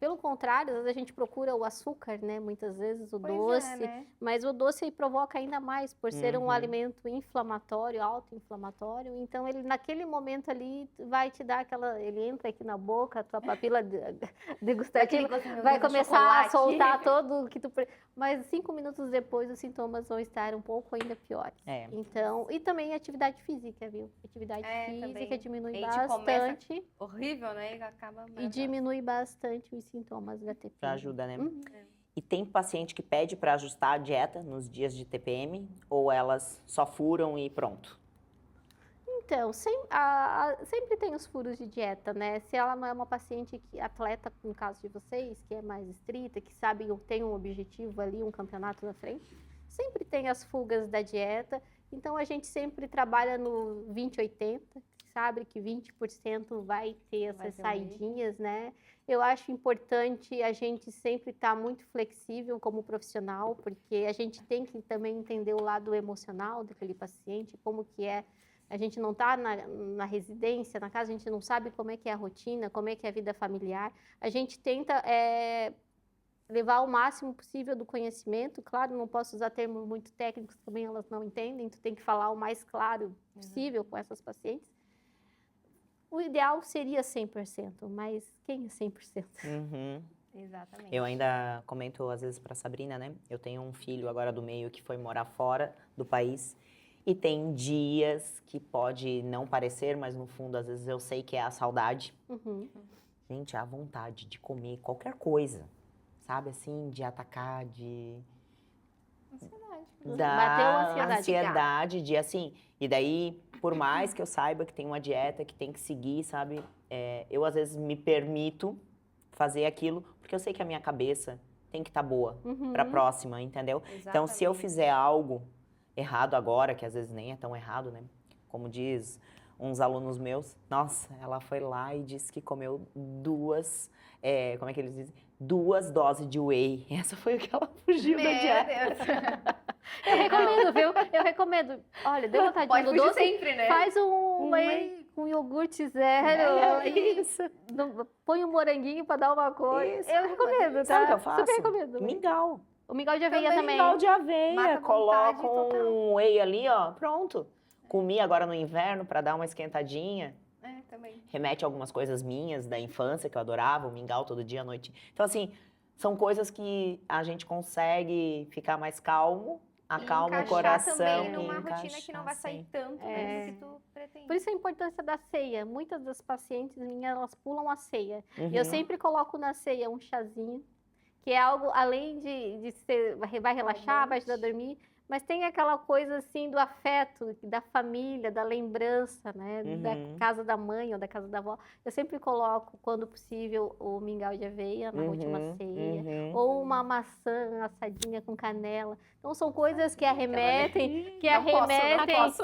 Pelo contrário, às vezes a gente procura o açúcar, né? Muitas vezes o doce, né? mas o doce provoca ainda mais, por ser um alimento inflamatório, autoinflamatório. Então, ele naquele momento ali vai te dar ele entra aqui na boca, a tua papila degustativa vai começar a soltar todo o que tu... Mas 5 minutos depois os sintomas vão estar um pouco ainda piores. Então, e também atividade física, viu? Atividade física também. Diminui bastante. Horrível, né? E acaba... E diminui bastante os sintomas da TPM. Já ajuda, né? E tem paciente que pede para ajustar a dieta nos dias de TPM? Ou elas só furam e pronto? Então, sempre tem os furos de dieta, né? Se ela não é uma paciente atleta, no caso de vocês, que é mais estrita, que sabe que tem um objetivo ali, um campeonato na frente, sempre tem as fugas da dieta. Então, a gente sempre trabalha no 20-80, sabe que 20% vai ter essas saidinhas, né? Eu acho importante a gente sempre estar muito flexível como profissional, porque a gente tem que também entender o lado emocional daquele paciente, como que é. A gente não está na residência, na casa, a gente não sabe como é que é a rotina, como é que é a vida familiar. A gente tenta levar o máximo possível do conhecimento. Claro, não posso usar termos muito técnicos, também elas não entendem, tu tem que falar o mais claro possível com essas pacientes. O ideal seria 100%, mas quem é 100%? Exatamente. Eu ainda comento às vezes para Sabrina, né? Eu tenho um filho agora do meio que foi morar fora do país e tem dias que pode não parecer, mas no fundo às vezes eu sei que é a saudade. Gente, a vontade de comer qualquer coisa, sabe? Assim, de atacar, de... Bateu a ansiedade de assim, e daí, por mais que eu saiba que tem uma dieta que tem que seguir, sabe? Eu às vezes me permito fazer aquilo, porque eu sei que a minha cabeça tem que estar boa para a próxima, entendeu? Exatamente. Então, se eu fizer algo errado agora, que às vezes nem é tão errado, né? Como diz uns alunos meus, nossa, ela foi lá e disse que comeu 2, como é que eles dizem? 2 doses de whey. Essa foi o que ela fugiu da dieta. Eu recomendo, viu? Eu recomendo. Olha, deu vontade Pode no fugir doce, sempre, né? faz um whey com iogurte zero. É e isso. põe um moranguinho pra dar uma cor. Isso. Eu recomendo, tá? Sabe o que eu faço? Super recomendo. Mingau. O mingau de aveia também. Mingau de aveia. Mata a Coloca vontade total. um whey ali, ó. Pronto. Comi agora no inverno pra dar uma esquentadinha. É, também. Remete a algumas coisas minhas da infância que eu adorava, o mingau todo dia à noite. Então, assim, são coisas que a gente consegue ficar mais calmo, acalma o coração. também e numa rotina que encaixar, não vai sair sim. tanto, né, do que tu pretende. Por isso a importância da ceia. Muitas das pacientes minhas, elas pulam a ceia. Uhum. E eu sempre coloco na ceia um chazinho, que é algo, além de ser, vai relaxar, vai ajudar a dormir, mas tem aquela coisa assim do afeto, da família, da lembrança, né? Da casa da mãe ou da casa da avó. Eu sempre coloco, quando possível, o mingau de aveia na última ceia. Ou uma maçã assadinha com canela. Então são coisas que arremetem, Não posso.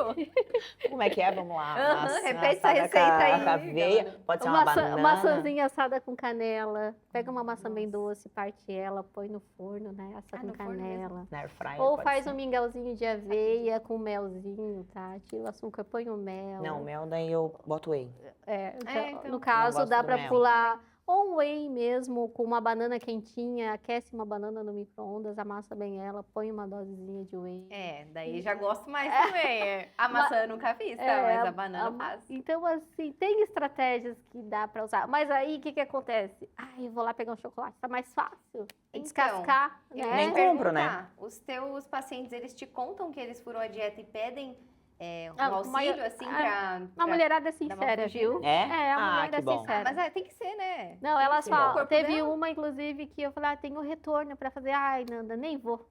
Como é que é? Vamos lá. Aham, Maçã repete essa assada receita aí, com aveia. Pode ser uma banana. maçãzinha assada com canela. Pega uma maçã bem doce, parte ela, põe no forno, né? Assa com no forno mesmo. canela. Na air fryer, Ou pode faz ser. um mingauzinho de aveia com melzinho, tá? Tira o açúcar, põe o mel. Não, mel daí eu boto whey. Então, no Não caso, gosto dá do pra mel. pular ou um whey mesmo, com uma banana quentinha, aquece uma banana no micro-ondas, amassa bem ela, põe uma dosezinha de whey. É, daí já gosto mais também. A maçã eu nunca fiz, tá? Mas a banana eu faço. Então, assim, tem estratégias que dá pra usar. Mas aí, o que que acontece? Ai, eu vou lá pegar um chocolate, tá mais fácil. Então, Descascar, Eu né? Nem ia compro, perguntar, Os teus pacientes, eles te contam que eles furam a dieta e pedem um Ah, auxílio, mas- assim, A pra... mulherada é dá uma sincera, fugida? viu? É? A Ah, mulherada que é bom. sincera. Mas tem que ser, né? Não, Tem elas que ser. O falam. corpo Teve dela. uma, inclusive, que eu falei, ah, tem um retorno pra fazer. Ai, Nanda, nem vou.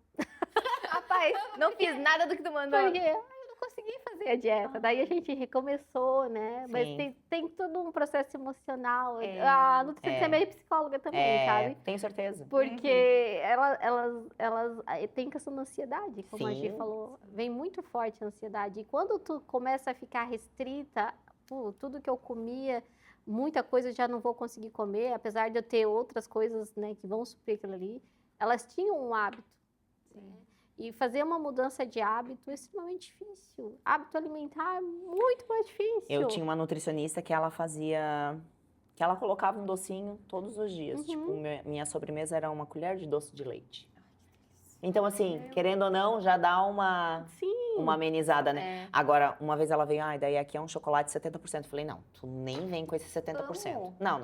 Rapaz, não fiz nada do que tu mandou. Porque eu não consegui fazer a dieta. Daí a gente recomeçou, né? Mas Sim. tem todo um processo emocional. É, A nutricionista é é. meio psicóloga também, sabe? Tenho certeza. Porque elas têm questão da ansiedade, como a Gi Sim. falou. Vem muito forte a ansiedade. E quando tu começa a ficar restrita, tudo que eu comia, muita coisa eu já não vou conseguir comer, apesar de eu ter outras coisas, né, que vão suprir aquilo ali. Elas tinham um hábito. Né? E fazer uma mudança de hábito é extremamente difícil. Hábito alimentar é muito mais difícil. Eu tinha uma nutricionista que ela fazia... Que ela colocava um docinho todos os dias. Uhum. Tipo, minha sobremesa era uma colher de doce de leite. Então, assim, querendo ou não, já dá uma amenizada, né? É. Agora, uma vez ela veio, daí aqui é um chocolate 70%. Eu falei, não, tu nem vem com esse 70%. Amo. Não.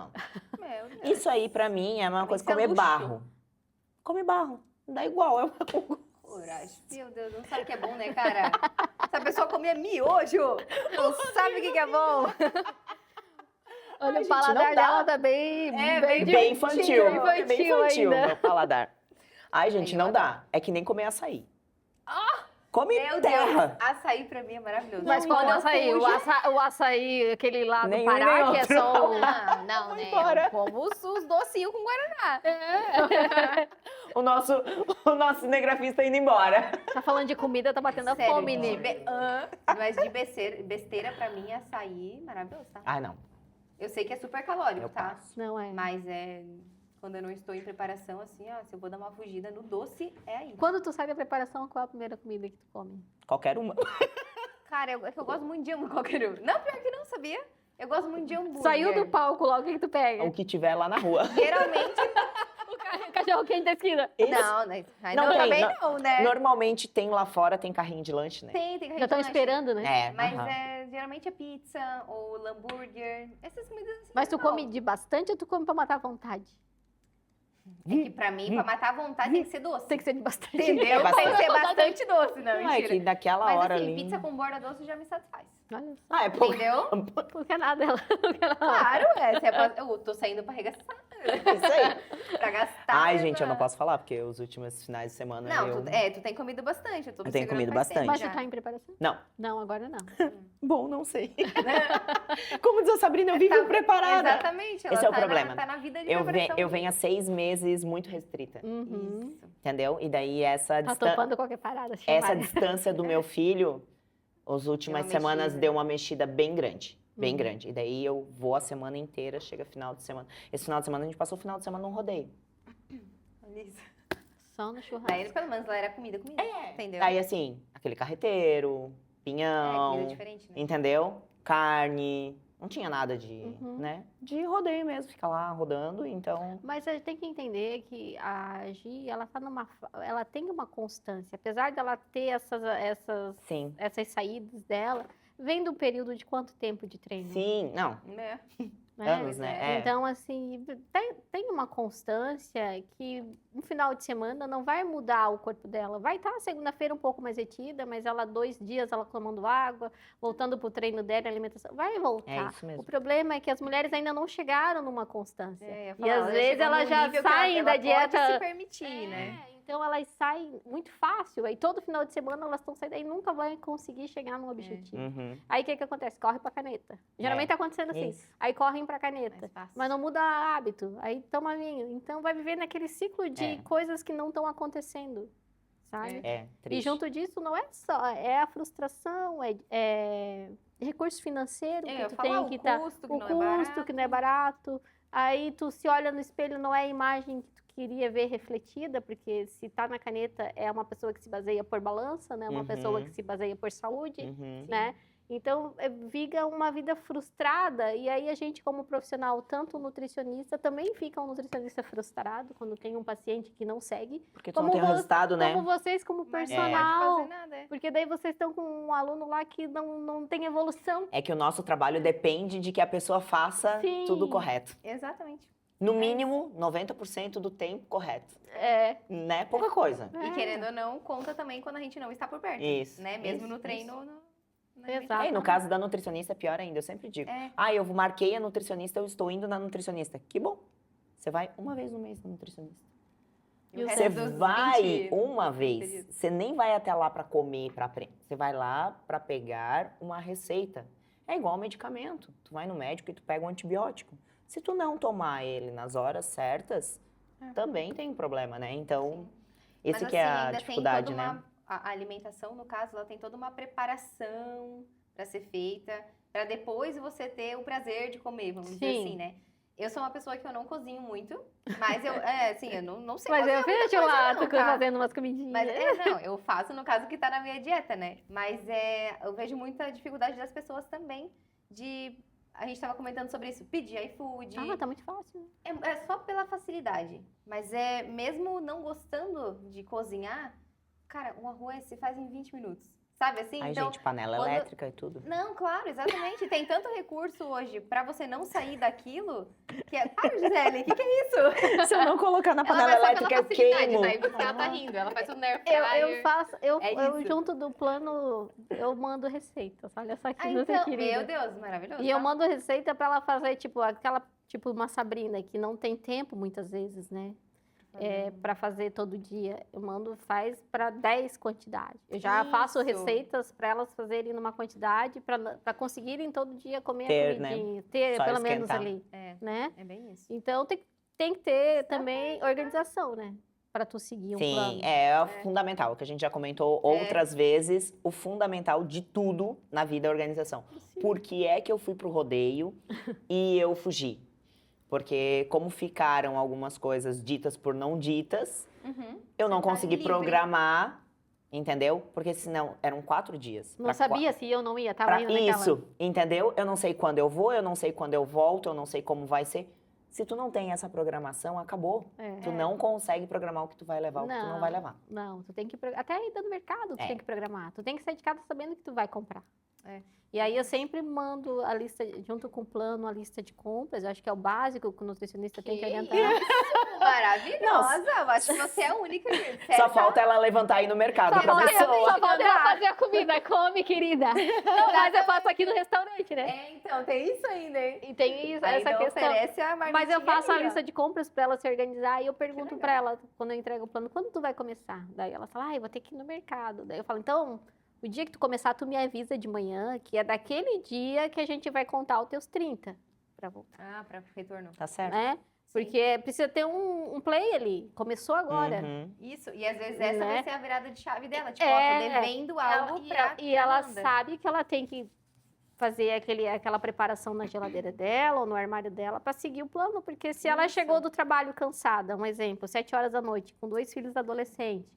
Meu Deus. Isso aí, pra mim, é a mesma coisa que isso é comer luxo. barro. Come barro. Dá igual, é uma Coragem. Meu Deus, não sabe o que é bom, né, cara? Se a pessoa comia miojo, não sabe o que que é bom. Olha, Ai, o gente, paladar não dá. dela tá bem, Bem infantil. infantil Bem infantil, ainda. meu paladar. Ai, gente, Aí, não eu dá. É que nem comer açaí. Come Meu terra. Deus, açaí pra mim é maravilhoso. Mas Não, quando então eu saí, fujo- o açaí, aquele lá do Nenhum e Pará, nem que é outro. só o... Não, né? embora. Eu como os docinhos com Guaraná. O nosso cinegrafista indo embora. Tá falando de comida, tá batendo a Sério, fome, de né? mas de besteira pra mim, açaí, maravilhoso, tá? Ai, não. Eu sei que é super calórico, Eu tá? passo. Não é. Mas quando eu não estou em preparação, assim, ó, se eu vou dar uma fugida no doce, é aí. Quando tu sai da preparação, qual a primeira comida que tu come? Qualquer uma. Cara, é que eu gosto muito de hambúrguer. Qualquer um. Não, pior que não, sabia? Eu gosto muito de hambúrguer. Saiu do palco logo, o que que tu pega? O que tiver lá na rua. Geralmente... O cachorro quente da esquina. Esse- Não, né? Não Não, tem, também não. não, né? Normalmente tem lá fora, tem carrinho de lanche, né? Tem Já estão esperando, né? É, Mas aham. geralmente é pizza ou hambúrguer. Essas comidas assim. Mas tu normal. come de bastante ou tu come pra matar a vontade? É que pra mim, pra matar a vontade, tem que ser doce. Tem que ser de bastante. Entendeu? É Tem que ser bastante. bastante doce, não, Não, é mentira. que daquela Mas hora assim, ali... pizza com borda doce já me satisfaz. Olha só. Ah, é pouco. Entendeu? Porque nada ela. Claro, se é pra- eu tô saindo pra arregaçar. Isso aí. Pra gastar. Ai, gente, eu não posso falar, porque os últimos finais de semana Não, eu... tu tem comido bastante. Eu tô me Eu tenho segurando comido faz tempo bastante. Mas já. tu tá em preparação? Não. Não, agora não. Bom, não sei. Como diz a Sabrina, eu vivo Tá- preparada. Exatamente. Ela Esse é o tá problema. Tá na vida de Eu preparação. venho há 6 meses muito restrita, Uhum. Isso. entendeu? E daí essa, Tá topando qualquer parada. essa chamada. distância do meu filho, as últimas Deu uma semanas mexida. deu uma mexida bem grande. Bem Uhum. grande. E daí eu vou a semana inteira, chega final de semana. Esse final de semana a gente passou o final de semana num rodeio. Olha isso. Só no churrasco. Daí, pelo menos, lá era comida. Entendeu? Aí, assim, aquele carreteiro, pinhão, comida diferente, né? entendeu? Carne, não tinha nada de, Uhum. né? De rodeio mesmo, ficar lá rodando, então... Mas a gente tem que entender que a Gi, ela tem uma constância. Apesar dela ter Sim. essas saídas dela, vem do período de quanto tempo de treino? Sim, não, Né? Né? anos, né? É. Então, assim, tem uma constância que no final de semana não vai mudar o corpo dela. Vai estar segunda-feira um pouco mais retida, mas ela 2 dias ela tomando água, voltando pro treino dela, alimentação, vai voltar. É isso mesmo. O problema é que as mulheres ainda não chegaram numa constância. É, eu ia E falar, às ela vezes chegou elas num já nível que saem ela da pode dieta. se permitir, né? Então elas saem muito fácil. Aí todo final de semana elas estão saindo e nunca vão conseguir chegar no objetivo. Uhum. Aí o que acontece? Corre pra caneta. Geralmente tá acontecendo assim. Isso. Aí correm pra caneta. Mais fácil. Mas não muda hábito. Aí toma vinho. Então vai viver naquele ciclo de É. coisas que não estão acontecendo. Sabe? É, E triste. junto disso não é só, é a frustração, é recurso financeiro Eu que ia tu falar, tem o que tá, custo que o não é custo que não é barato. Aí tu se olha no espelho, não é a imagem que tu queria ver refletida, porque se tá na caneta é uma pessoa que se baseia por balança, né? Uma pessoa Uhum. que se baseia por saúde, Uhum. né? Então, viga uma vida frustrada, e aí a gente, como profissional, tanto nutricionista, também fica um nutricionista frustrado quando tem um paciente que não segue. Porque tu não tem o resultado, né? Como vocês, como Mas não personal, pode fazer nada, é. porque daí vocês estão com um aluno lá que não tem evolução. É que o nosso trabalho depende de que a pessoa faça Sim. tudo correto. Exatamente. No mínimo, 90% do tempo correto. É, Né? Pouca coisa. E querendo ou não, conta também quando a gente não está por perto. Isso, Né? Mesmo isso, no treino. na Exato. E no caso da nutricionista é pior ainda, eu sempre digo. É. Ah, eu marquei a nutricionista, eu estou indo na nutricionista. Que bom. Você vai uma vez no mês na nutricionista. E o Você resto dos vai 20 uma vez. períodos. Você nem vai até lá para comer, para aprender. Você vai lá para pegar uma receita. É igual ao medicamento. Tu vai no médico e tu pega um antibiótico. Se tu não tomar ele nas horas certas, também tem um problema, né? Então, esse Mas, que é assim, a ainda dificuldade, tem toda né? A alimentação, no caso, ela tem toda uma preparação para ser feita, para depois você ter o prazer de comer, vamos dizer Sim. assim, né? Eu sou uma pessoa que eu não cozinho muito, mas eu, assim, eu não sei mas cozinhar eu muita vejo coisa lá, não, tu tá? fazendo umas comidinhas. Mas, não, eu faço no caso que tá na minha dieta, né? Mas eu vejo muita dificuldade das pessoas também de... A gente tava comentando sobre isso, pedir iFood. Ah, tá muito fácil. É só pela facilidade. Mas mesmo não gostando de cozinhar, cara, um arroz se faz em 20 minutos. Sabe assim? Ai, Então, gente, panela quando- elétrica e tudo. não, claro, exatamente. Tem tanto recurso hoje pra você não sair daquilo que é. Para, Gisele, o que é isso? Se eu não colocar na Ela panela vai só elétrica, pela eu facilidade, queimo. daí porque ela tá rindo. Ela faz tudo no air Eu fryer. faço, eu É isso. junto do plano, eu mando receitas. Olha só que Ah, coisa então, querida. meu Deus, maravilhoso. E eu tá? mando receita pra ela fazer, tipo, uma Sabrina, que não tem tempo muitas vezes, né? Pra fazer todo dia. Eu mando, faz pra 10 quantidades. Eu já faço Isso. receitas pra elas fazerem numa quantidade, pra conseguirem todo dia comer Ter, a né? comidinha. Ter, Só pelo menos esquentar. ali, É, né? é bem isso. Então, tem que ter também organização, né? Pra tu seguir um Sim, plano. é fundamental, que a gente já comentou outras vezes, o fundamental de tudo na vida é a organização. Por que é que eu fui pro rodeio e eu fugi? Porque como ficaram algumas coisas ditas por não ditas, Uhum. eu não Você tá consegui livre. programar, entendeu? Porque senão eram 4 dias. Não pra sabia se eu não ia, tava Pra indo naquela... isso, entendeu? Eu não sei quando eu vou, eu não sei quando eu volto, eu não sei como vai ser. Se tu não tem essa programação, acabou. Tu não consegue programar o que tu vai levar, o que tu não vai levar. Não, tu tem que... Até a ida no mercado tu É. tem que programar. Tu tem que sair de casa sabendo que tu vai comprar. É. E aí eu sempre mando a lista, junto com o plano, a lista de compras. Eu acho que é o básico que o nutricionista tem que orientar. Maravilhosa! Eu acho que você é a única. Gente. Só falta ela levantar aí no mercado Só pra falta pessoa. ela fazer a comida. Come, querida. Não, mas eu faço aqui no restaurante, né? É, então, tem isso ainda, hein? E tem isso, Ainda essa questão. oferece a Mas eu faço a ali, ó. lista de compras para ela se organizar e eu pergunto legal. para ela, quando eu entrego o plano, quando tu vai começar? Daí ela fala, eu vou ter que ir no mercado. Daí eu falo, então, o dia que tu começar, tu me avisa de manhã, que é daquele dia que a gente vai contar os teus 30 para voltar, Ah, pra retorno. Tá certo? né? Porque precisa ter um play ali. Começou agora. Uhum. Isso, e às vezes essa Né? vai ser a virada de chave dela. Tipo, É. ó, tô devendo algo E pra ela Amanda. sabe que ela tem que fazer aquela preparação na geladeira dela ou no armário dela para seguir o plano, porque se ela chegou do trabalho cansada, um exemplo, 7 horas da noite, com 2 filhos adolescentes,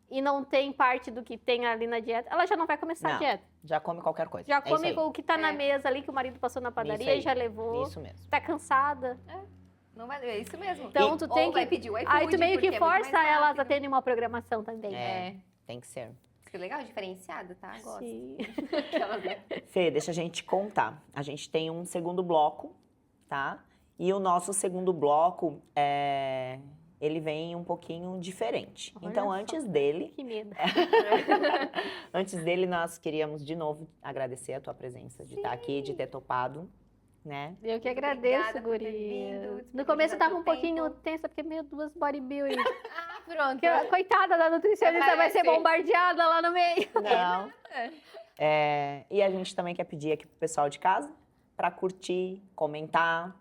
e não tem parte do que tem ali na dieta, ela já não vai começar a dieta. Já come qualquer coisa. Já come o que tá na mesa ali, que o marido passou na padaria e já levou. Isso mesmo. Tá cansada. Não vai, é isso mesmo. Então, tu tem que... vai pedir o iFood, Aí tu meio que porque é força muito mais elas a rápido. terem uma programação também. Tem que ser. Que legal, diferenciado, tá? Gosto. Sim. Aquelas, né? Fê, deixa a gente contar. A gente tem um segundo bloco, tá? E o nosso segundo bloco, ele vem um pouquinho diferente. Olha então, só. antes dele, Que medo. antes dele, nós queríamos de novo agradecer a tua presença, de estar aqui, de ter topado, né? Eu que Muito agradeço, obrigada por ter vindo, guria. No disponibilizar começo eu tava teu um pouquinho tempo. tensa, porque meio 2 bodybuilding. Ah, pronto. Porque, coitada da nutricionista, vai ser Aparece. bombardeada lá no meio. Não. E a gente também quer pedir aqui pro pessoal de casa para curtir, comentar.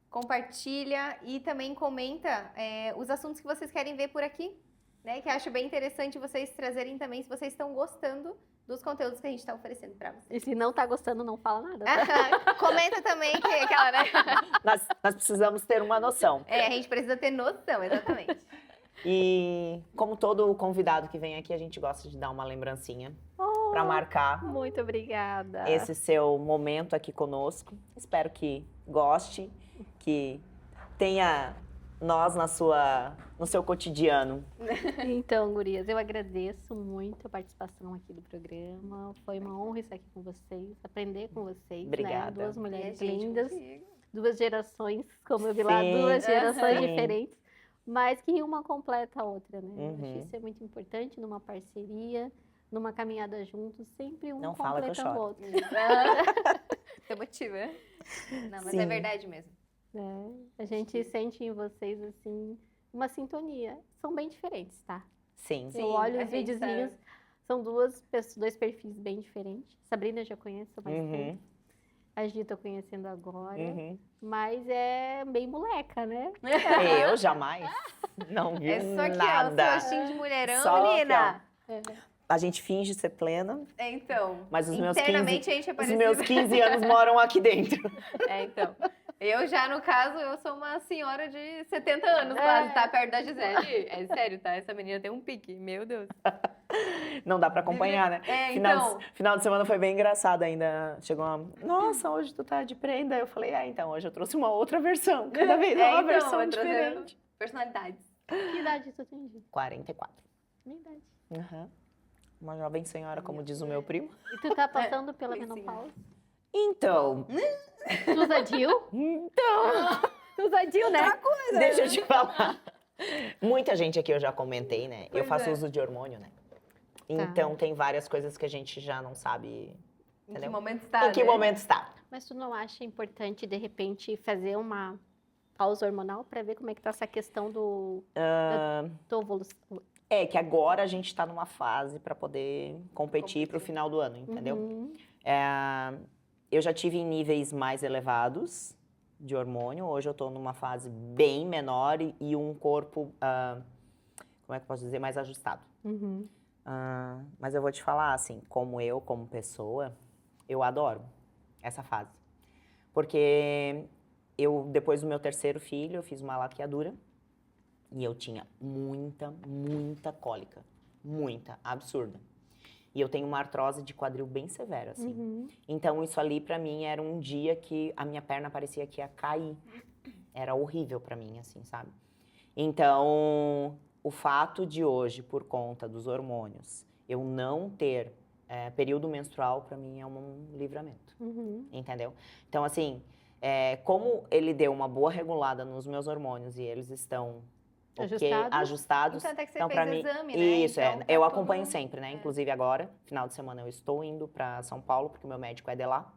Compartilha e também comenta os assuntos que vocês querem ver por aqui, né? Que eu acho bem interessante vocês trazerem também, se vocês estão gostando dos conteúdos que a gente está oferecendo para vocês. E se não tá gostando, não fala nada. Tá? Comenta também que aquela, né? Nós precisamos ter uma noção. A gente precisa ter noção, exatamente. E como todo convidado que vem aqui, a gente gosta de dar uma lembrancinha para marcar Muito obrigada. esse seu momento aqui conosco. Espero que goste, que tenha nós no seu cotidiano. Então, gurias, eu agradeço muito a participação aqui do programa. Foi uma honra estar aqui com vocês, aprender com vocês. Obrigada. Né? 2 mulheres E a gente lindas, contigo. 2 gerações, como eu vi lá, Sim, 2 gerações sim. diferentes, mas que uma completa a outra, né? Eu Uhum. acho isso é muito importante numa parceria, numa caminhada juntos, sempre um Não fala que eu completando o choro. outro. Você motiva, né? Não, mas Sim. é verdade mesmo. Né? A gente sente em vocês, assim, uma sintonia. São bem diferentes, tá? Sim. Sim, Eu olho a os gente videozinhos, sabe. são 2 perfis bem diferentes. Sabrina eu já conheço há mais Uhum, tempo. A Gi tô conhecendo agora. uhum. Mas é bem moleca, né? Eu jamais não vi É só que nada. ó, seu rostinho de mulherão, Só que, ó, menina. A gente finge ser plena, Então, mas os meus internamente a gente é os parecido. meus 15 anos moram aqui dentro. Então. Eu já, no caso, eu sou uma senhora de 70 anos quase, tá? Perto da Gisele. É sério, tá? Essa menina tem um pique, meu Deus. Não dá pra acompanhar, né? Então. Final de semana foi bem engraçado ainda. Chegou uma, nossa, hoje tu tá de prenda. Eu falei, então, hoje eu trouxe uma outra versão. Cada vez é uma então, versão vai trazendo diferente. personalidades. Que idade tu tem, Gi? 44. Minha idade. Uhum. Uma jovem senhora, como diz o meu primo. E tu tá passando pela Sim. menopausa? Então, Tu usa DIU? Tu usa DIU, né? deixa eu te falar. Muita gente aqui eu já comentei, né? Eu Pois faço é. uso de hormônio, né? Então, tem várias coisas que a gente já não sabe Em que Entendeu? momento está, em que né? momento está. Mas tu não acha importante, de repente, fazer uma pausa hormonal para ver como é que tá essa questão da tua evolução? É que agora a gente está numa fase para poder competir para o final do ano, entendeu? Uhum. Eu já tive em níveis mais elevados de hormônio. Hoje eu estou numa fase bem menor e um corpo, como é que eu posso dizer, mais ajustado. Uhum. Mas eu vou te falar, assim, como pessoa, eu adoro essa fase. Porque depois do meu terceiro filho, eu fiz uma laqueadura e eu tinha muita cólica. Muita, absurda. E eu tenho uma artrose de quadril bem severa, assim. Uhum. Então, isso ali, pra mim, era um dia que a minha perna parecia que ia cair. Era horrível pra mim, assim, sabe? Então, o fato de hoje, por conta dos hormônios, eu não ter período menstrual, pra mim, é um livramento. Uhum. Entendeu? Então, assim, como ele deu uma boa regulada nos meus hormônios e eles estão ajustados. Então, até que você Então, pra fez mim, exame, né? isso, Então, tá eu tudo- acompanho sempre, né? Inclusive agora, final de semana, eu estou indo para São Paulo, porque o meu médico é de lá.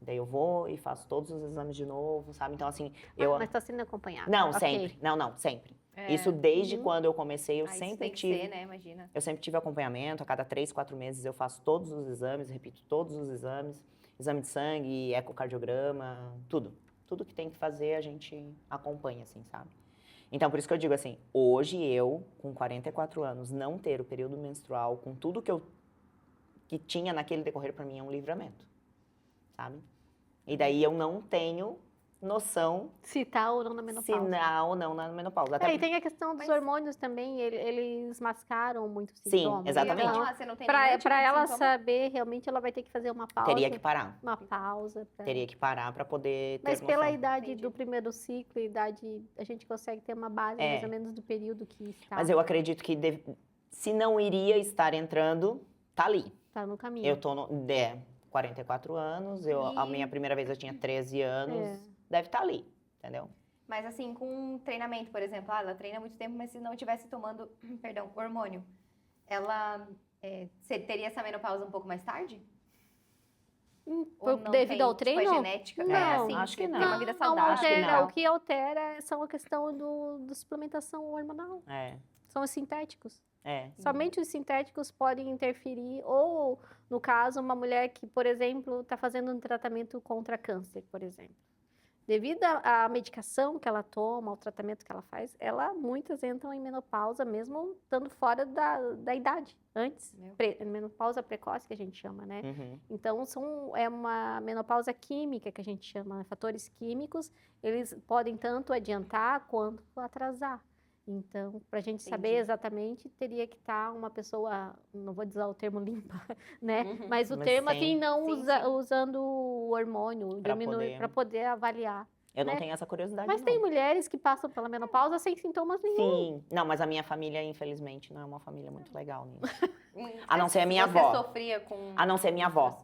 Daí eu vou e faço todos os exames de novo, sabe? Então, assim, Mas tá sendo acompanhado. Não, Ok. sempre. Não, sempre. É. Isso desde Uhum. quando eu comecei, eu Ah, isso sempre tem que tive. ser, né? Imagina. Eu sempre tive acompanhamento, a cada 3, 4 meses eu faço todos os exames, repito todos os exames. Exame de sangue, ecocardiograma, tudo. Tudo que tem que fazer a gente acompanha, assim, sabe? Então, por isso que eu digo assim, hoje eu, com 44 anos, não ter o período menstrual, com tudo que tinha naquele decorrer, pra mim é um livramento. sabe? E daí eu não tenho noção Se tá ou não na se menopausa. dá ou não na menopausa. Até E tem a questão dos hormônios também, eles mascaram muito Sim, sintomas. exatamente. Então, Você não tem nenhum tipo pra de ela sintoma? saber, realmente ela vai ter que fazer uma pausa. teria que parar. Uma pausa. Teria que parar para poder ter Mas noção. pela idade Entendi. do primeiro ciclo, a gente consegue ter uma base É. mais ou menos do período que está. Mas eu acredito que se não iria estar entrando, tá ali. Tá no caminho. Eu tô no 44 anos, a minha primeira vez eu tinha 13 anos, É. deve estar ali, entendeu? Mas assim, com um treinamento, por exemplo, ela treina há muito tempo, mas se não estivesse tomando, perdão, hormônio, ela teria essa menopausa um pouco mais tarde? Ou não Devido tem? ao Tipo, é treino? genética? Não, assim, acho que ter não. uma vida Não saudável. Acho que altera. não. O que altera são a questão do suplementação hormonal. São os sintéticos. Somente os sintéticos podem interferir, ou, no caso, uma mulher que, por exemplo, está fazendo um tratamento contra câncer, por exemplo. Devido à medicação que ela toma, ao tratamento que ela faz, muitas entram em menopausa mesmo estando fora da idade, antes. Menopausa precoce, que a gente chama, né? Uhum. Então, é uma menopausa química, que a gente chama, né? Fatores químicos, eles podem tanto adiantar quanto atrasar. Então, para a gente saber Entendi. exatamente, teria que estar uma pessoa, não vou dizer o termo limpa, né? Uhum. Mas o Mas termo, sem- assim, não Sim, sim. usando o hormônio, para poder avaliar. Eu não Né? tenho essa curiosidade, Mas não. tem mulheres que passam pela menopausa sem sintomas nenhum. Sim. Não, mas a minha família, infelizmente, não é uma família muito legal nisso. A não Mas ser a minha você avó. sofria com... A não ser a minha avó.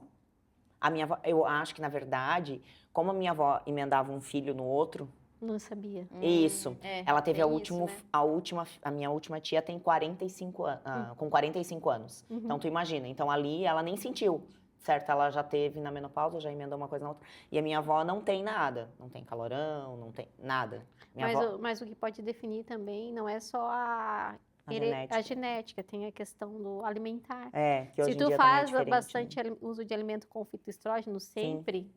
A minha avó, eu acho que, na verdade, como a minha avó emendava um filho no outro, Não sabia. isso. Ela teve tem isso, né? a minha última tia tem 45 anos, com 45 anos. Uhum. Então, tu imagina. Então, ali, ela nem sentiu, certo? Ela já teve na menopausa, já emendou uma coisa na outra. E a minha avó não tem nada. Não tem calorão, não tem nada. Minha avó, Mas o que pode definir também não é só a genética. genética, tem a questão do alimentar. Que hoje Se em tu dia também é faz diferente, bastante né? uso de alimento com fitoestrógeno sempre,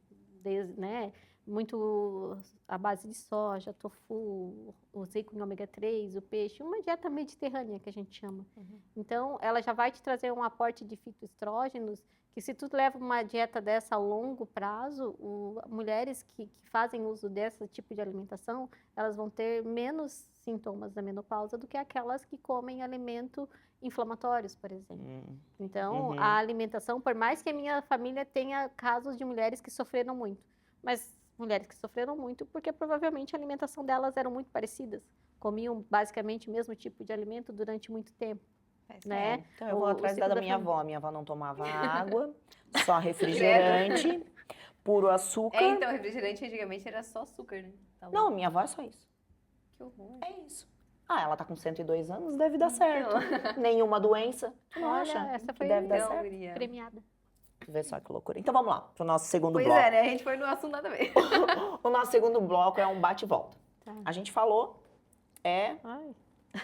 né? Muito à base de soja, tofu, o rico em ômega 3, o peixe, uma dieta mediterrânea que a gente chama. Então, ela já vai te trazer um aporte de fitoestrógenos que, se tu leva uma dieta dessa a longo prazo, mulheres que fazem uso desse tipo de alimentação, elas vão ter menos sintomas da menopausa do que aquelas que comem alimento inflamatórios, por exemplo. Então, a alimentação, por mais que a minha família tenha casos de mulheres que sofreram muito, mas mulheres que sofreram muito porque provavelmente a alimentação delas eram muito parecidas, comiam basicamente o mesmo tipo de alimento durante muito tempo, né? Então, eu vou atrás ciclo da da minha família. avó. A minha avó não tomava água, só refrigerante, puro açúcar. Então, refrigerante antigamente era só açúcar, né? Tá bom. Não, minha avó é só isso. Que horror. É isso. Ela tá com 102 anos, deve dar certo. Nenhuma doença. Tu não Olha, acha essa que foi deve dar Então, certo? guria. Premiada. Vê só que loucura. Então vamos lá, pro nosso segundo Pois bloco. é, né? A gente foi no assunto nada a ver. O nosso segundo bloco é um bate e volta. Tá. A gente falou, Ai.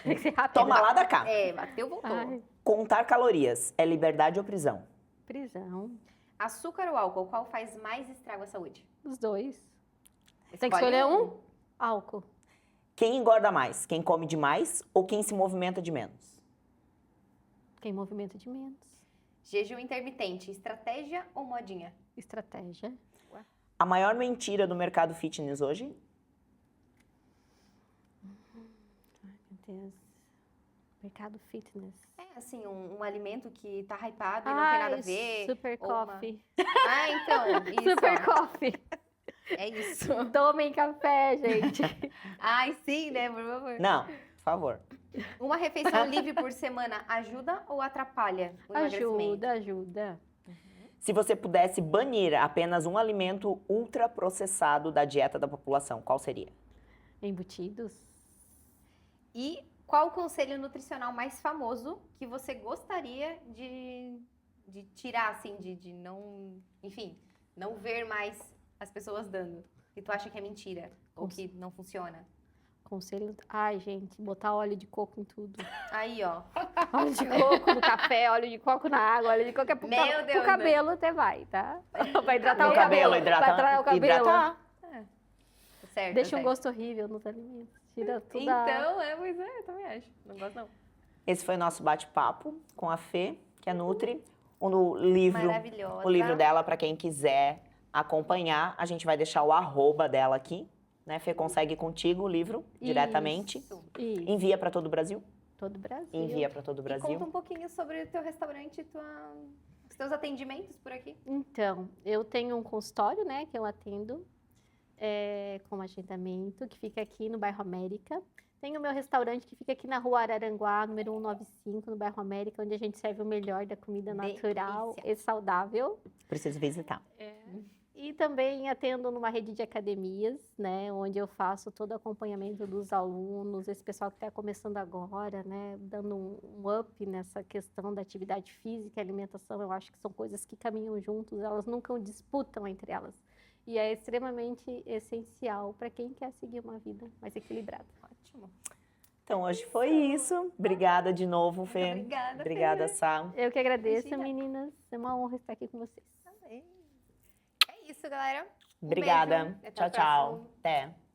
Tem que ser rápido. toma lá da cá. Bateu, voltou. Ai, Contar calorias é liberdade ou prisão? prisão. Açúcar ou álcool, qual faz mais estrago à saúde? Os dois. Tem que Escolhe escolher um? Álcool. Quem engorda mais? Quem come demais ou quem se movimenta de menos? Quem movimenta de menos. Jejum intermitente, estratégia ou modinha? Estratégia. A maior mentira do mercado fitness hoje? Ai, meu Deus. Mercado fitness. Assim, um alimento que tá hypado e não tem nada a ver. Super ou uma- coffee. Então, isso. Super ó. coffee. É isso. Tomem café, gente. Ai, sim, né, por favor. Não, por favor. Uma refeição livre por semana ajuda ou atrapalha o emagrecimento? Ajuda. Se você pudesse banir apenas um alimento ultraprocessado da dieta da população, qual seria? Embutidos. E qual o conselho nutricional mais famoso que você gostaria de tirar, assim, de não, enfim, não ver mais as pessoas dando? Que tu acha que é mentira ou que não funciona? Conselho. Ai, gente, botar óleo de coco em tudo. Aí, ó. Óleo de coco no café, óleo de coco na água, óleo de coco é pro, Meu Deus, pro cabelo até vai, tá? Vai hidratar No o cabelo, Vai hidratar o cabelo. hidratar. Certo, Deixa um certo. gosto horrível nos alimentos. Tira tudo Então, pois é, eu também acho. Não gosto, não. Esse foi o nosso bate-papo com a Fê, que é Nutri. O livro Maravilhosa. O livro dela, para quem quiser acompanhar, a gente vai deixar o arroba dela aqui, né? Fê, consegue contigo o livro diretamente. Isso. Isso, Envia para todo o Brasil? todo o Brasil. Envia para todo o E Brasil. conta um pouquinho sobre o teu restaurante, os teus atendimentos por aqui. Então, eu tenho um consultório, né, que eu atendo com agendamento, que fica aqui no bairro América. Tenho o meu restaurante que fica aqui na rua Araranguá, número 195, no bairro América, onde a gente serve o melhor da comida natural Delícia. e saudável. Preciso visitar. E também atendo numa rede de academias, né, onde eu faço todo o acompanhamento dos alunos, esse pessoal que está começando agora, né, dando um up nessa questão da atividade física e alimentação. Eu acho que são coisas que caminham juntos, elas nunca disputam entre elas. E é extremamente essencial para quem quer seguir uma vida mais equilibrada. Ótimo. Então, hoje foi isso. Obrigada de novo, Muito Fê. obrigada, Obrigada, Fê. Sá. Eu que agradeço, Imagina. meninas. É uma honra estar aqui com vocês. Também. É isso, galera. Obrigada. beijo. Até o Tchau, tchau. próximo. Até.